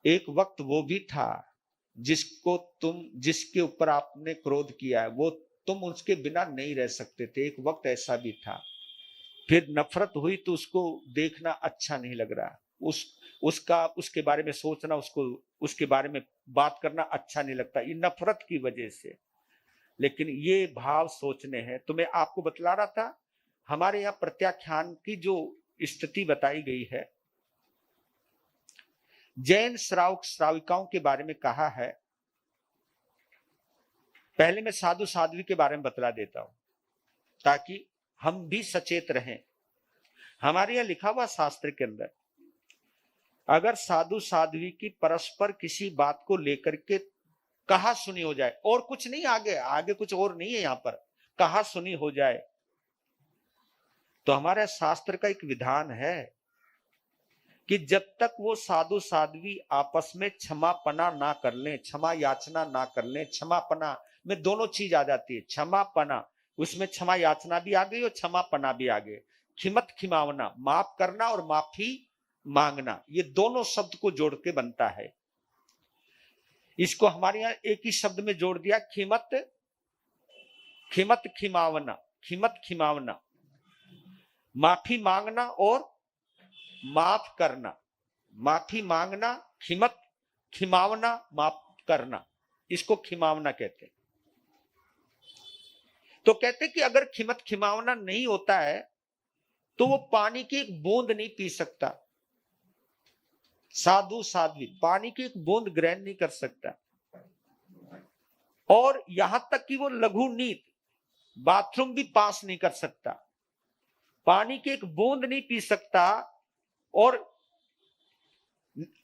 एक वक्त वो भी था जिसके ऊपर आपने क्रोध किया है, वो तुम उसके बिना नहीं रह सकते थे, एक वक्त ऐसा भी था। फिर नफरत हुई तो उसको देखना अच्छा नहीं लग रहा, उसके बारे में सोचना, उसके बारे में बात करना अच्छा नहीं लगता, ये नफरत की वजह से। लेकिन ये भाव सोचने हैं। तो मैं आपको बतला रहा था, हमारे यहाँ प्रत्याख्यान की जो स्थिति बताई गई है, जैन श्रावक श्राविकाओं के बारे में कहा है। पहले मैं साधु साध्वी के बारे में बतला देता हूं, ताकि हम भी सचेत रहें। हमारे यहाँ लिखा हुआ शास्त्र के अंदर, अगर साधु साध्वी की परस्पर किसी बात को लेकर के कहा सुनी हो जाए, और कुछ नहीं, आगे कुछ और नहीं है, यहां पर कहा सुनी हो जाए, तो हमारे शास्त्र का एक विधान है कि जब तक वो साधु साध्वी आपस में क्षमापना ना कर लें, क्षमा याचना ना कर लें, क्षमापना में दोनों चीज आ जाती है, क्षमापना, उसमें क्षमा याचना भी आ गई और क्षमापना भी आ गई। खिमत खिमावना, माफ करना और माफी मांगना, ये दोनों शब्द को जोड़ के बनता है। इसको हमारे यहाँ एक ही शब्द में जोड़ दिया, खिमत खिमावना, खिमत खिमावना, माफी मांगना और माफ करना। माफी मांगना, खिमत खिमावना, माफ करना, इसको खिमावना कहते हैं। तो कहते कि अगर खिमत खिमावना नहीं होता है, तो वो पानी की एक बूंद नहीं पी सकता। साधु साध्वी पानी की एक बूंद ग्रहण नहीं कर सकता, और यहां तक कि वो लघु नीत, बाथरूम भी पास नहीं कर सकता, पानी की एक बूंद नहीं पी सकता, और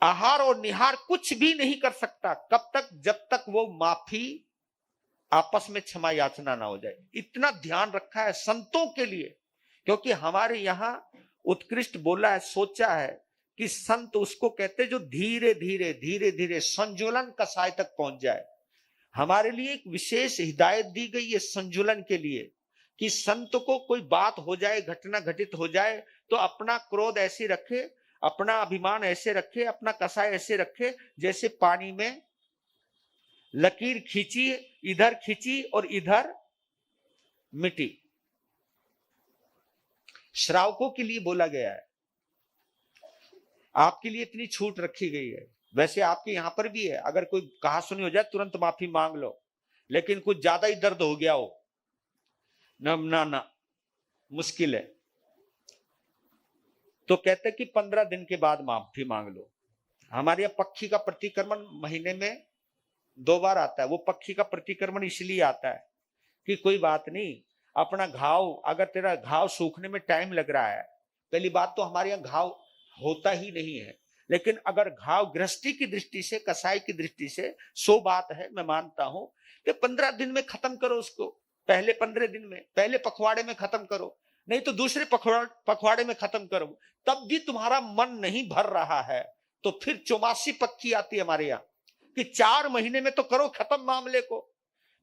आहार और निहार कुछ भी नहीं कर सकता। कब तक? जब तक वो माफी, आपस में क्षमा याचना ना हो जाए। इतना ध्यान रखा है संतों के लिए, क्योंकि हमारे यहां उत्कृष्ट बोला है, सोचा है कि संत उसको कहते जो धीरे धीरे संजुलन कसाय तक पहुंच जाए। हमारे लिए एक विशेष हिदायत दी गई है संजुलन के लिए, कि संत को कोई बात हो जाए, घटना घटित हो जाए, तो अपना क्रोध ऐसे रखे, अपना अभिमान ऐसे रखे, अपना कसाय ऐसे रखे, जैसे पानी में लकीर खींची, इधर खींची और इधर मिटी। श्रावकों के लिए बोला गया है, आपके लिए इतनी छूट रखी गई है। वैसे आपके यहां पर भी है, अगर कोई कहा सुनी हो जाए तुरंत माफी मांग लो, लेकिन कुछ ज्यादा ही दर्द हो गया हो, ना मुश्किल है, तो कहते कि 15 दिन के बाद माफी मांग लो। हमारे यहाँ पक्षी का प्रतिक्रमण महीने में 2 बार आता है। वो पक्षी का प्रतिक्रमण इसलिए आता है कि कोई बात नहीं, अपना घाव, अगर तेरा घाव सूखने में टाइम लग रहा है, पहली बात तो हमारे यहाँ घाव होता ही नहीं है, लेकिन अगर घाव गृहस्थी की दृष्टि से, कसाई की दृष्टि से 100 बात है, मैं मानता हूं कि 15 दिन में खत्म करो उसको। पहले 15 दिन में, पहले पखवाड़े में खत्म करो, नहीं तो दूसरे पखवाड़े में खत्म करो। तब भी तुम्हारा मन नहीं भर रहा है, तो फिर 84 पक्षी आती है हमारे यहाँ कि 4 महीने में तो करो खत्म मामले को।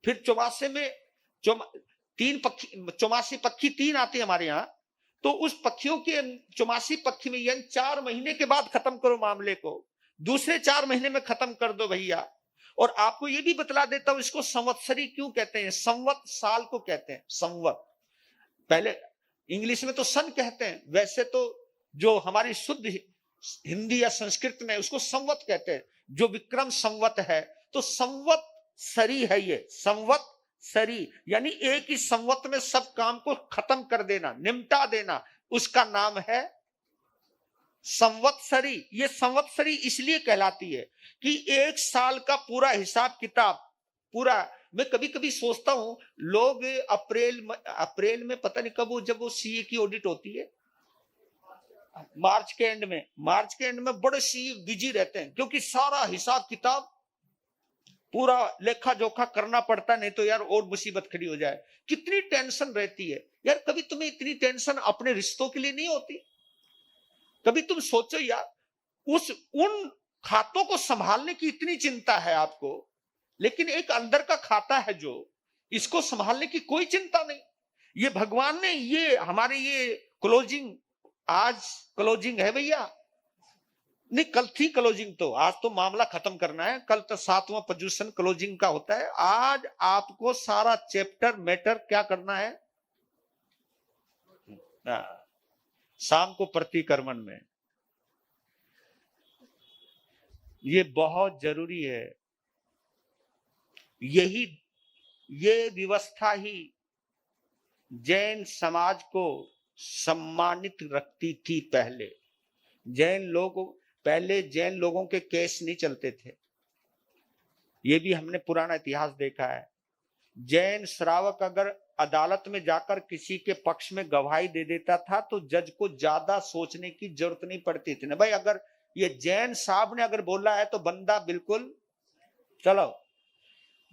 फिर 84 में 84 पक्षी 3 आती है हमारे यहाँ, तो उस पक्षियों के 84 पक्षी में यानी 4 महीने के बाद खत्म करो मामले को, दूसरे 4 महीने में खत्म कर दो भैया। और आपको ये भी बतला देता हूं, इसको संवत्सरी क्यों कहते हैं? संवत साल को कहते हैं, संवत। पहले इंग्लिश में तो सन कहते हैं, वैसे तो जो हमारी शुद्ध हिंदी या संस्कृत में उसको संवत कहते हैं, जो विक्रम संवत है, तो संवत सरी है ये, संवत सरी, यानी एक ही संवत में सब काम को खत्म कर देना, निपटा देना, उसका नाम है संवत्सरी। ये संवत्सरी इसलिए कहलाती है कि एक साल का पूरा हिसाब किताब पूरा। मैं कभी कभी सोचता हूं, लोग अप्रैल में पता नहीं कब जब वो सीए की ऑडिट होती है, मार्च के एंड में बड़े सीए बिजी रहते हैं, क्योंकि सारा हिसाब किताब पूरा लेखा जोखा करना पड़ता, नहीं तो यार और मुसीबत खड़ी हो जाए। कितनी टेंशन रहती है यार। कभी तुम्हें इतनी टेंशन अपने रिश्तों के लिए नहीं होती? कभी तुम सोचो यार, उन खातों को संभालने की इतनी चिंता है आपको, लेकिन एक अंदर का खाता है जो, इसको संभालने की कोई चिंता नहीं। ये भगवान ने ये हमारे ये क्लोजिंग, आज क्लोजिंग है भैया, नहीं कल थी क्लोजिंग, तो आज तो मामला खत्म करना है, कल तो 7वां पोजीशन क्लोजिंग का होता है। आज आपको सारा चैप्टर मैटर क्या करना है, शाम को प्रतिक्रमण में। ये बहुत जरूरी है। ये व्यवस्था ही जैन समाज को सम्मानित रखती थी। पहले जैन लोगों के केस नहीं चलते थे। ये भी हमने पुराना इतिहास देखा है। जैन श्रावक अगर अदालत में जाकर किसी के पक्ष में गवाही दे देता था तो जज को ज्यादा सोचने की जरूरत नहीं पड़ती थी ना भाई, अगर ये जैन साहब ने अगर बोला है तो बंदा बिल्कुल चलो।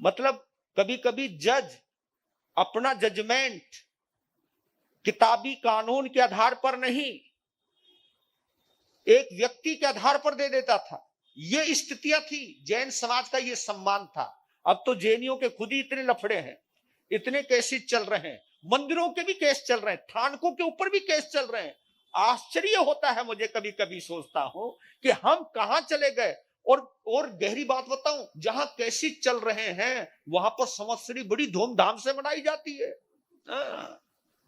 मतलब कभी कभी जज अपना जजमेंट किताबी कानून के आधार पर नहीं, एक व्यक्ति के आधार पर दे देता था। ये स्थितियां थी, जैन समाज का ये सम्मान था। अब तो जैनियों के खुद ही इतने लफड़े हैं, इतने केसेस चल रहे हैं, मंदिरों के भी केस चल रहे हैं, थानकों के ऊपर भी केस चल रहे हैं। आश्चर्य होता है मुझे, कभी कभी सोचता हूं कि हम कहां चले गए। और गहरी बात बताऊं, जहां केसेस चल रहे हैं वहां पर संवत्सरी बड़ी धूमधाम से मनाई जाती है।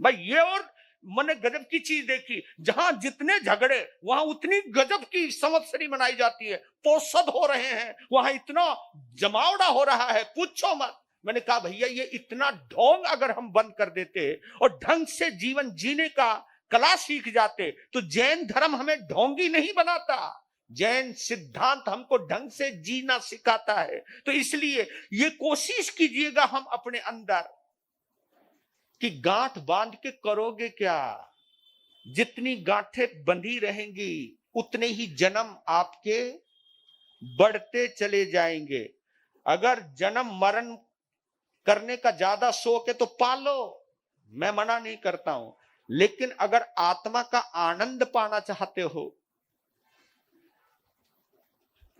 भाई ये और मैंने गजब की चीज देखी, जहां जितने झगड़े वहां उतनी गजब की संवत्सरी मनाई जाती है। पोषद हो रहे हैं वहां, इतना जमावड़ा हो रहा है पूछो मत। मैंने कहा भैया ये इतना ढोंग अगर हम बंद कर देते और ढंग से जीवन जीने का कला सीख जाते तो जैन धर्म हमें ढोंगी नहीं बनाता। जैन सिद्धांत हमको ढंग से जीना सिखाता है। तो इसलिए ये कोशिश कीजिएगा हम अपने अंदर कि गांठ बांध के करोगे क्या। जितनी गांठें बंधी रहेंगी उतने ही जन्म आपके बढ़ते चले जाएंगे। अगर जन्म मरण करने का ज्यादा शौक है तो पालो, मैं मना नहीं करता हूं, लेकिन अगर आत्मा का आनंद पाना चाहते हो,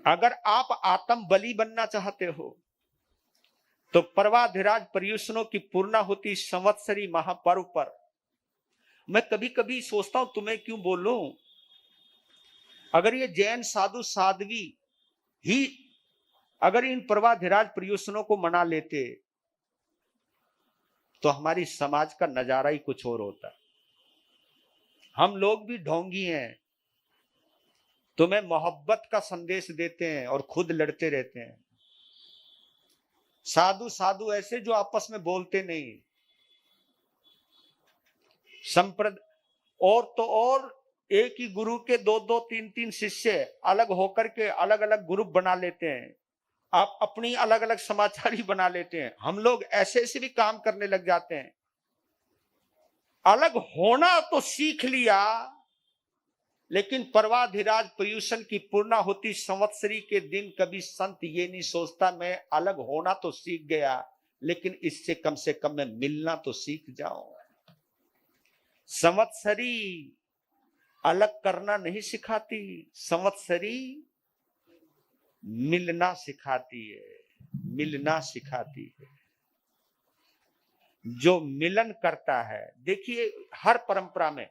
अगर आप आत्म बलि बनना चाहते हो, तो पर्वाधिराज पर्युषणों की पूर्णाहुति संवत्सरी महापर्व पर मैं कभी कभी सोचता हूं तुम्हें क्यों बोलूं। अगर ये जैन साधु साध्वी ही अगर इन पर्वाधिराज पर्युषणों को मना लेते तो हमारी समाज का नजारा ही कुछ और होता। हम लोग भी ढोंगी हैं, तुम्हें मोहब्बत का संदेश देते हैं और खुद लड़ते रहते हैं। साधु साधु ऐसे जो आपस में बोलते नहीं। और तो और एक ही गुरु के 2-2 3-3 शिष्य अलग होकर के अलग अलग ग्रुप बना लेते हैं, आप अपनी अलग अलग समाचारी बना लेते हैं। हम लोग ऐसे ऐसे भी काम करने लग जाते हैं। अलग होना तो सीख लिया, लेकिन पर्वाधिराज पर्युषण की पूर्णाहुति संवत्सरी के दिन कभी संत ये नहीं सोचता मैं अलग होना तो सीख गया, लेकिन इससे कम से कम मैं मिलना तो सीख जाऊं। संवत्सरी अलग करना नहीं सिखाती, संवत्सरी मिलना सिखाती है, मिलना सिखाती है। जो मिलन करता है, देखिए हर परंपरा में,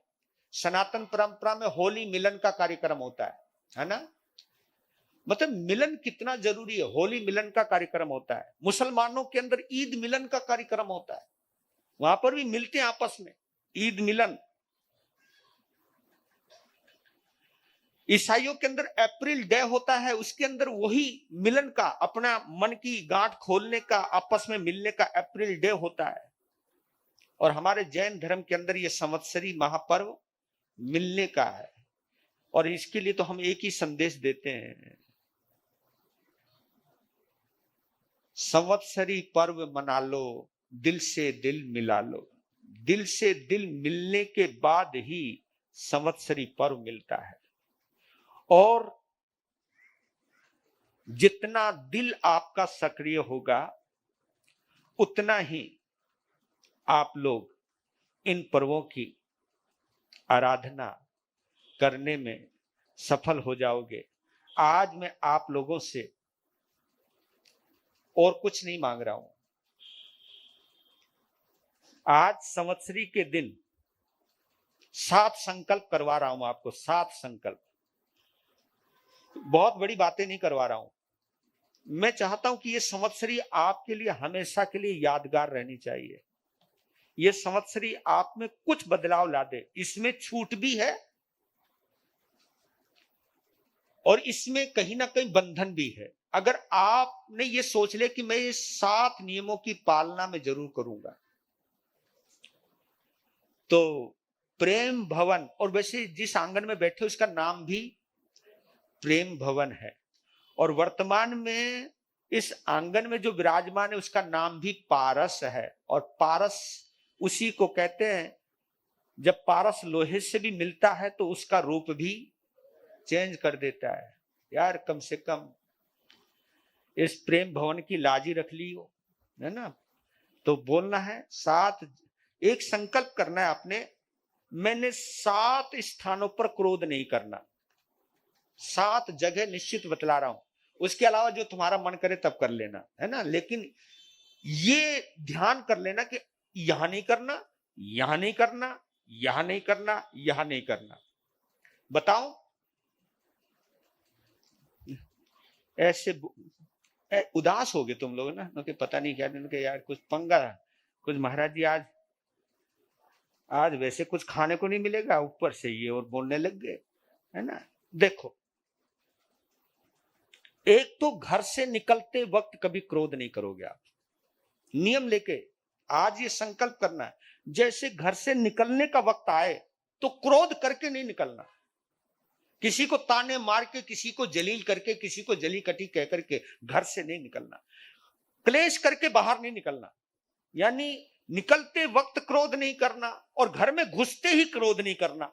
सनातन परंपरा में होली मिलन का कार्यक्रम होता है ना। मतलब मिलन कितना जरूरी है, होली मिलन का कार्यक्रम होता है। मुसलमानों के अंदर ईद मिलन का कार्यक्रम होता है, वहां पर भी मिलते हैं आपस में, ईद मिलन। ईसाइयों के अंदर अप्रैल डे होता है, उसके अंदर वही मिलन का, अपना मन की गांठ खोलने का, आपस में मिलने का अप्रैल डे होता है। और हमारे जैन धर्म के अंदर ये संवत्सरी महापर्व मिलने का है। और इसके लिए तो हम एक ही संदेश देते हैं, संवत्सरी पर्व मना लो, दिल से दिल मिला लो। दिल से दिल मिलने के बाद ही संवत्सरी पर्व मिलता है। और जितना दिल आपका सक्रिय होगा उतना ही आप लोग इन पर्वों की आराधना करने में सफल हो जाओगे। आज मैं आप लोगों से और कुछ नहीं मांग रहा हूं। आज संवत्सरी के दिन 7 संकल्प करवा रहा हूं आपको, 7 संकल्प। बहुत बड़ी बातें नहीं करवा रहा हूं। मैं चाहता हूं कि ये संवत्सरी आपके लिए हमेशा के लिए यादगार रहनी चाहिए। ये संवत्सरी आप में कुछ बदलाव ला दे। इसमें छूट भी है और इसमें कहीं ना कहीं बंधन भी है। अगर आपने ये सोच ले कि मैं ये 7 नियमों की पालना में जरूर करूंगा, तो प्रेम भवन, और वैसे जिस आंगन में बैठे उसका नाम भी प्रेम भवन है, और वर्तमान में इस आंगन में जो विराजमान है उसका नाम भी पारस है। और पारस उसी को कहते हैं, जब पारस लोहे से भी मिलता है तो उसका रूप भी चेंज कर देता है। यार कम से कम इस प्रेम भवन की लाज ही रख लियो, है ना। तो बोलना है 7, एक संकल्प करना है आपने, मैंने 7 स्थानों पर क्रोध नहीं करना। 7 जगह निश्चित बतला रहा हूं, उसके अलावा जो तुम्हारा मन करे तब कर लेना, है ना। लेकिन ये ध्यान कर लेना कि यहां नहीं करना, यहां नहीं करना, यहां नहीं करना, यहां नहीं करना। बताओ, ऐसे उदास हो गए तुम लोग ना, कि पता नहीं क्या, कि यार कुछ पंगा, कुछ महाराज जी आज वैसे कुछ खाने को नहीं मिलेगा, ऊपर से ये और बोलने लग गए, है ना। देखो, एक तो घर से निकलते वक्त कभी क्रोध नहीं करोगे आप। नियम लेके आज ये संकल्प करना है, जैसे घर से निकलने का वक्त आए तो क्रोध करके नहीं निकलना। किसी को ताने मार के, किसी को जलील करके, किसी को जली कटी कह करके घर से नहीं निकलना। क्लेश करके बाहर नहीं निकलना, यानी निकलते वक्त क्रोध नहीं करना और घर में घुसते ही क्रोध नहीं करना।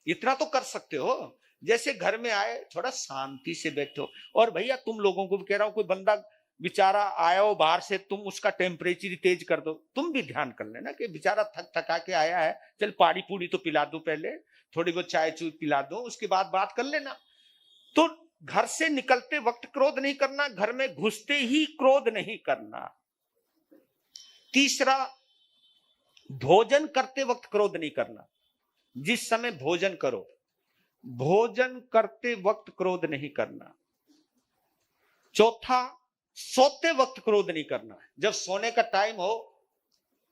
इतना तो कर सकते हो, जैसे घर में आए थोड़ा शांति से बैठो। और भैया तुम लोगों को भी कह रहा हूं, कोई बंदा बेचारा आया हो बाहर से, तुम उसका टेम्परेचर तेज कर दो। तुम भी ध्यान कर लेना कि बेचारा थक थका के आया है, चल पानी पूरी तो पिला दो, पहले थोड़ी बहुत चाय चूय पिला दो, उसके बाद बात कर लेना। तो घर से निकलते वक्त क्रोध नहीं करना, घर में घुसते ही क्रोध नहीं करना। तीसरा, भोजन करते वक्त क्रोध नहीं करना। जिस समय भोजन करो, भोजन करते वक्त क्रोध नहीं करना। चौथा, सोते वक्त क्रोध नहीं करना। जब सोने का टाइम हो,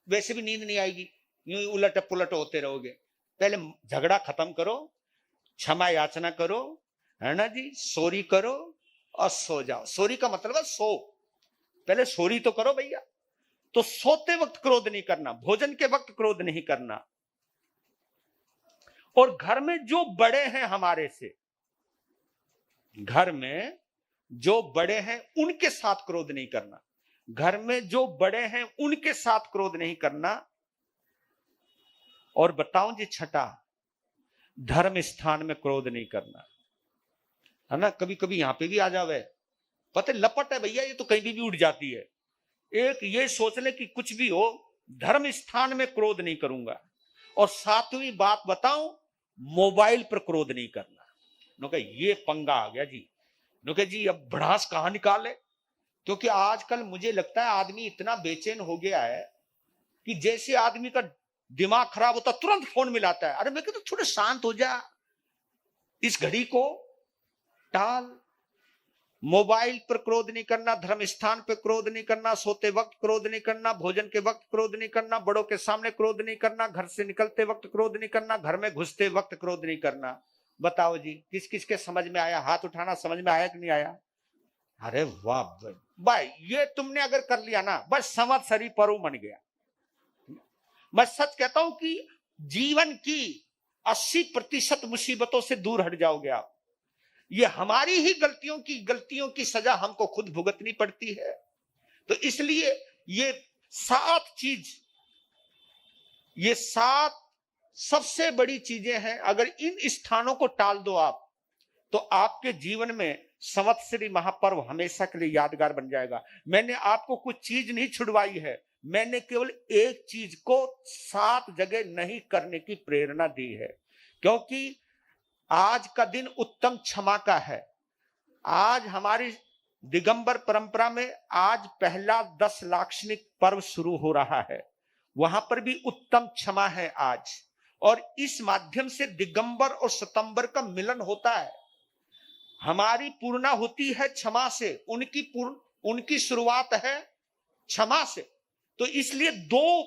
वैसे भी नींद नहीं आएगी, यूं ही उलट पुलट होते रहोगे। पहले झगड़ा खत्म करो, क्षमा याचना करो, है ना जी, सॉरी करो और सो जाओ। सॉरी का मतलब है सो, पहले सॉरी तो करो भैया। तो सोते वक्त क्रोध नहीं करना, भोजन के वक्त क्रोध नहीं करना। और घर में जो बड़े हैं हमारे से, घर में जो बड़े हैं उनके साथ क्रोध नहीं करना। घर में जो बड़े हैं उनके साथ क्रोध नहीं करना। और बताऊं जी छठा, धर्म स्थान में क्रोध नहीं करना, है ना। कभी कभी यहां पे भी आ जावे, पता लपट है भैया, ये तो कहीं भी उड़ जाती है। एक ये सोच ले कि कुछ भी हो, धर्म स्थान में क्रोध नहीं करूंगा। और 7वीं बात बताऊं, मोबाइल पर क्रोध नहीं करना। नो ये पंगा आ गया जी, नो जी अब भड़ास कहां निकाले। क्योंकि आजकल मुझे लगता है आदमी इतना बेचैन हो गया है कि जैसे आदमी का दिमाग खराब होता तुरंत फोन मिलाता है। अरे मैं कहता थोड़ा शांत हो जा, इस घड़ी को टाल। मोबाइल पर क्रोध नहीं करना, धर्म स्थान पर क्रोध नहीं करना, सोते वक्त क्रोध नहीं करना, भोजन के वक्त क्रोध नहीं करना, बड़ों के सामने क्रोध नहीं करना, घर से निकलते वक्त क्रोध नहीं करना, घर में घुसते वक्त क्रोध नहीं करना। बताओ जी, किस किस के समझ में आया? हाथ उठाना, समझ में आया कि नहीं आया? अरे वाह भाई, ये तुमने अगर कर लिया ना, बस संवत्सरी पर्व बन गया। मैं सच कहता हूं कि जीवन की 80% मुसीबतों से दूर हट जाओगे आप। ये हमारी ही गलतियों की सजा हमको खुद भुगतनी पड़ती है। तो इसलिए ये 7 चीज, ये 7 सबसे बड़ी चीजें हैं। अगर इन स्थानों को टाल दो आप, तो आपके जीवन में संवत्सरी महापर्व हमेशा के लिए यादगार बन जाएगा। मैंने आपको कुछ चीज नहीं छुड़वाई है, मैंने केवल एक चीज को 7 जगह नहीं करने की प्रेरणा दी है, क्योंकि आज का दिन उत्तम क्षमा का है। आज हमारी दिगंबर परंपरा में आज पहला 10 लाक्षणिक पर्व शुरू हो रहा है, वहां पर भी उत्तम क्षमा है आज। और इस माध्यम से दिगंबर और सितंबर का मिलन होता है। हमारी पूर्णा होती है क्षमा से, उनकी शुरुआत है क्षमा से। तो इसलिए 2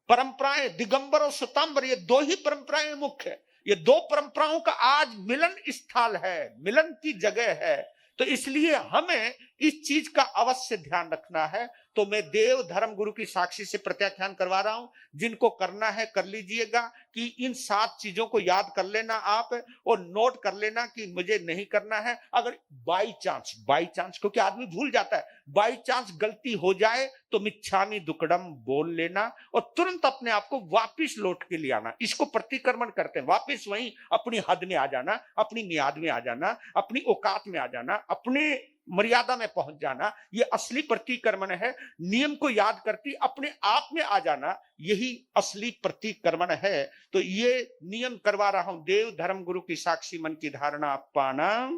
परंपराएं, दिगंबर और सितंबर, ये 2 ही परंपराएं मुख्य है। ये 2 परंपराओं का आज मिलन स्थल है, मिलन की जगह है। तो इसलिए हमें इस चीज का अवश्य ध्यान रखना है। तो मैं देव धर्म गुरु की साक्षी से प्रत्याख्यान करवा रहा हूं, जिनको करना है कर लीजिएगा कि इन 7 चीजों को याद कर लेना आप, और नोट कर लेना कि मुझे नहीं करना है। अगर बाई चांस, क्योंकि आदमी भूल जाता है, बाई चांस गलती हो जाए तो मिच्छामी दुक्कडम बोल लेना और तुरंत अपने आप को वापिस लौट के ले आना। इसको प्रतिक्रमण करते हैं, वापिस वहीं अपनी हद में आ जाना, अपनी मियाद में आ जाना, अपनी औकात में आ जाना, अपने मर्यादा में पहुंच जाना। ये असली प्रतिक्रमण है। नियम को याद करती अपने आप में आ जाना, यही असली प्रतिक्रमण है। तो ये नियम करवा रहा हूं, देव धर्म गुरु की साक्षी मन की धारणा पाना।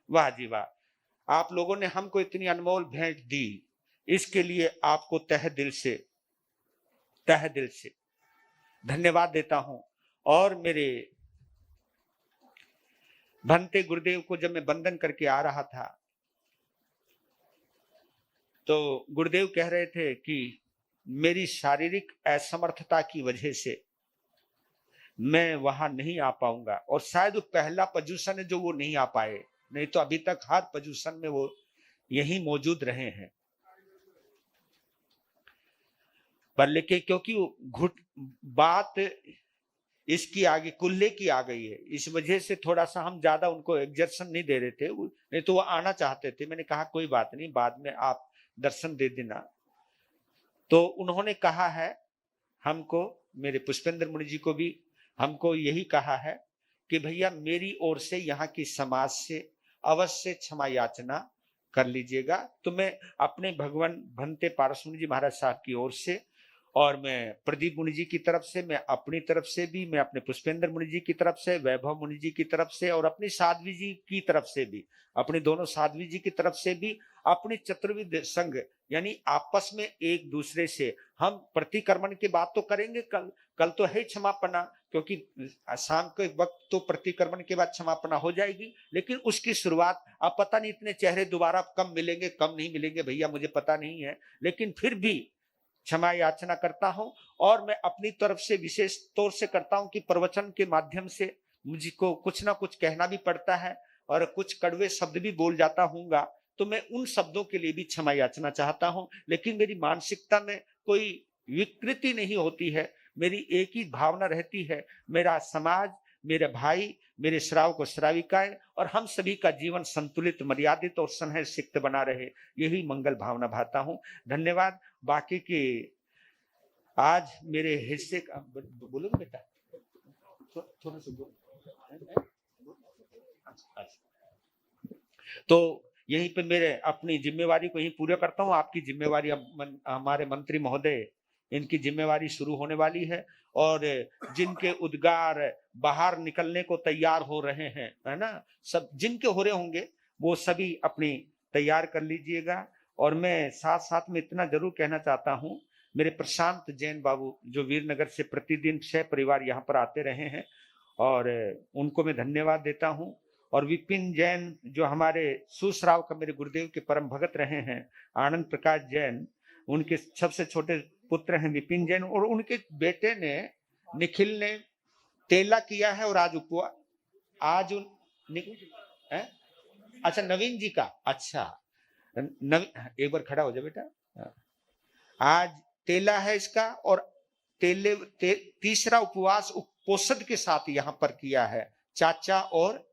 वाह जी वाह, आप लोगों ने हमको इतनी अनमोल भेंट दी, इसके लिए आपको तहे दिल से धन्यवाद देता हूं। और मेरे भंते गुरुदेव को जब मैं वंदन करके आ रहा था, तो गुरुदेव कह रहे थे कि मेरी शारीरिक असमर्थता की वजह से मैं वहां नहीं आ पाऊंगा, और शायद वो पहला पोजीशन है जो वो नहीं आ पाए, नहीं तो अभी तक हर पोजीशन में वो यहीं मौजूद रहे हैं। पर लेकिन क्योंकि बात इसकी आगे कुल्ले की आ गई है, इस वजह से थोड़ा सा हम ज्यादा उनको एग्जर्शन नहीं दे रहे थे, नहीं तो वो आना चाहते थे। मैंने कहा कोई बात नहीं, बाद में आप दर्शन दे देना। तो उन्होंने कहा है हमको, मेरे पुष्पेंद्र मुनि जी को भी हमको यही कहा है कि भैया मेरी ओर से यहाँ की समाज से अवश्य क्षमा याचना कर लीजिएगा। तो मैं अपने भगवान भंते पारस मुनि जी महाराज साहब की ओर से, और मैं प्रदीप मुनि जी की तरफ से, मैं अपनी तरफ से भी, मैं अपने पुष्पेंद्र मुनि जी की तरफ से, वैभव मुनि जी की तरफ से, और अपनी साध्वी जी की तरफ से भी, अपनी दोनों साध्वी जी की तरफ से भी, अपनी चतुर्विद संघ यानी आपस में एक दूसरे से हम प्रतिक्रमण की बात तो करेंगे। कल तो है क्षमापना, क्योंकि शाम के वक्त तो प्रतिक्रमण के बाद क्षमापना हो जाएगी, लेकिन उसकी शुरुआत, अब पता नहीं इतने चेहरे दोबारा कब मिलेंगे कब नहीं मिलेंगे भैया, मुझे पता नहीं है, लेकिन फिर भी क्षमा याचना करता हूं। और मैं अपनी तरफ से विशेष तौर से करता हूं कि प्रवचन के माध्यम से मुझको कुछ ना कुछ कहना भी पड़ता है, और कुछ कड़वे शब्द भी बोल जाता हूँगा, तो मैं उन शब्दों के लिए भी क्षमा याचना चाहता हूं। लेकिन मेरी मानसिकता में कोई विकृति नहीं होती है, मेरी एक ही भावना रहती है, मेरा समाज, मेरे भाई, मेरे श्रावक और श्राविकाएं और हम सभी का जीवन संतुलित, मर्यादित और स्नेह सिक्त बना रहे, यही मंगल भावना भाता हूं। धन्यवाद। बाकी की आज मेरे हिस्से का बोलोगे बेटा, थोड़ा सा तो यहीं पे मेरे अपनी जिम्मेवारी को यहीं पूरा करता हूँ। आपकी जिम्मेवारी अब हमारे मंत्री महोदय, इनकी जिम्मेवारी शुरू होने वाली है, और जिनके उद्गार बाहर निकलने को तैयार हो रहे हैं, है ना, सब जिनके हो रहे होंगे वो सभी अपनी तैयार कर लीजिएगा। और मैं साथ साथ में इतना जरूर कहना चाहता हूँ, मेरे प्रशांत जैन बाबू जो वीरनगर से प्रतिदिन 6 परिवार यहाँ पर आते रहे हैं, और उनको मैं धन्यवाद देता हूँ। और विपिन जैन जो हमारे सुश्राव का मेरे गुरुदेव के परम भगत रहे हैं, आनंद प्रकाश जैन, उनके सबसे छोटे पुत्र हैं विपिन जैन, और उनके बेटे ने निखिल ने तेला किया है और आज उपवास, आज है? अच्छा, नवीन जी का, अच्छा। एक बार खड़ा हो जाए बेटा। आज तेला है इसका, और तीसरा उपवास पोषद के साथ यहाँ पर किया है चाचा और,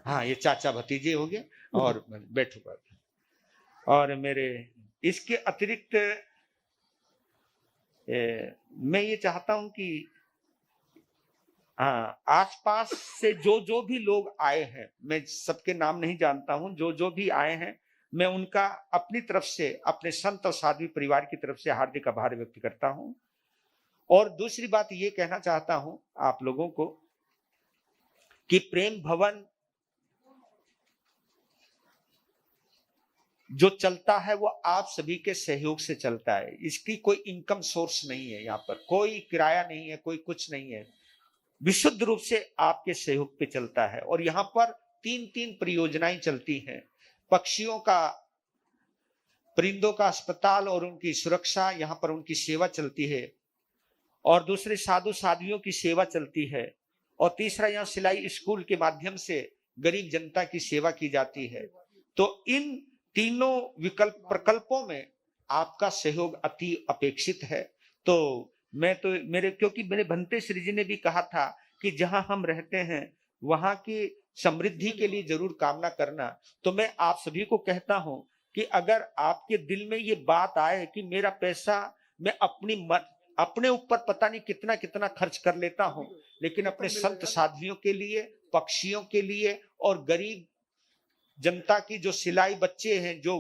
हाँ ये चाचा भतीजे हो गए। और बैठो। और मेरे इसके अतिरिक्त मैं ये चाहता हूं कि हाँ, आसपास से जो जो भी लोग आए हैं, मैं सबके नाम नहीं जानता हूं, जो जो भी आए हैं, मैं उनका अपनी तरफ से, अपने संत और साध्वी परिवार की तरफ से हार्दिक आभार व्यक्त करता हूं। और दूसरी बात ये कहना चाहता हूं आप लोगों को कि प्रेम भवन जो चलता है वो आप सभी के सहयोग से चलता है। इसकी कोई इनकम सोर्स नहीं है, यहाँ पर कोई किराया नहीं है, कोई कुछ नहीं है, विशुद्ध रूप से आपके सहयोग पे चलता है। और यहाँ पर 3 परियोजनाएं चलती हैं। पक्षियों का, परिंदों का अस्पताल और उनकी सुरक्षा, यहाँ पर उनकी सेवा चलती है। और दूसरे साधु साध्वियों की सेवा चलती है। और तीसरा यहाँ सिलाई स्कूल के माध्यम से गरीब जनता की सेवा की जाती है। तो इन तीनों प्रकल्पों में आपका सहयोग अति अपेक्षित है। तो मैं तो क्योंकि मेरे भंते श्री जी ने भी कहा था कि जहां हम रहते हैं वहां की समृद्धि के लिए जरूर कामना करना। तो मैं आप सभी को कहता हूं कि अगर आपके दिल में ये बात आए कि मेरा पैसा मैं अपने ऊपर पता नहीं कितना कितना खर्च कर लेता हूं, लेकिन अपने संत साध्वियों के लिए, पक्षियों के लिए और गरीब जनता की, जो सिलाई बच्चे हैं जो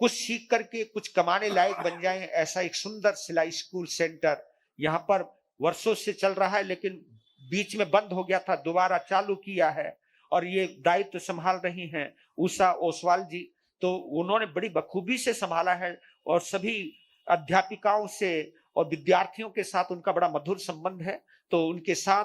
कुछ सीख करके कुछ कमाने लायक बन जाएं, ऐसा एक सुंदर सिलाई स्कूल सेंटर यहाँ पर वर्षों से चल रहा है, लेकिन बीच में बंद हो गया था, दोबारा चालू किया है। और ये दायित्व संभाल रही हैं उषा ओसवाल जी, तो उन्होंने बड़ी बखूबी से संभाला है। और सभी अध्यापिकाओं से और विद्यार्थियों के साथ उनका बड़ा मधुर संबंध है, तो उनके साथ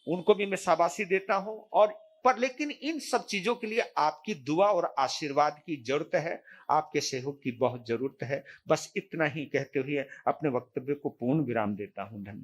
उनको भी मैं शाबाशी देता हूं। और लेकिन इन सब चीजों के लिए आपकी दुआ और आशीर्वाद की जरूरत है, आपके सहयोग की बहुत जरूरत है। बस इतना ही कहते हुए अपने वक्तव्य को पूर्ण विराम देता हूं। धन्यवाद।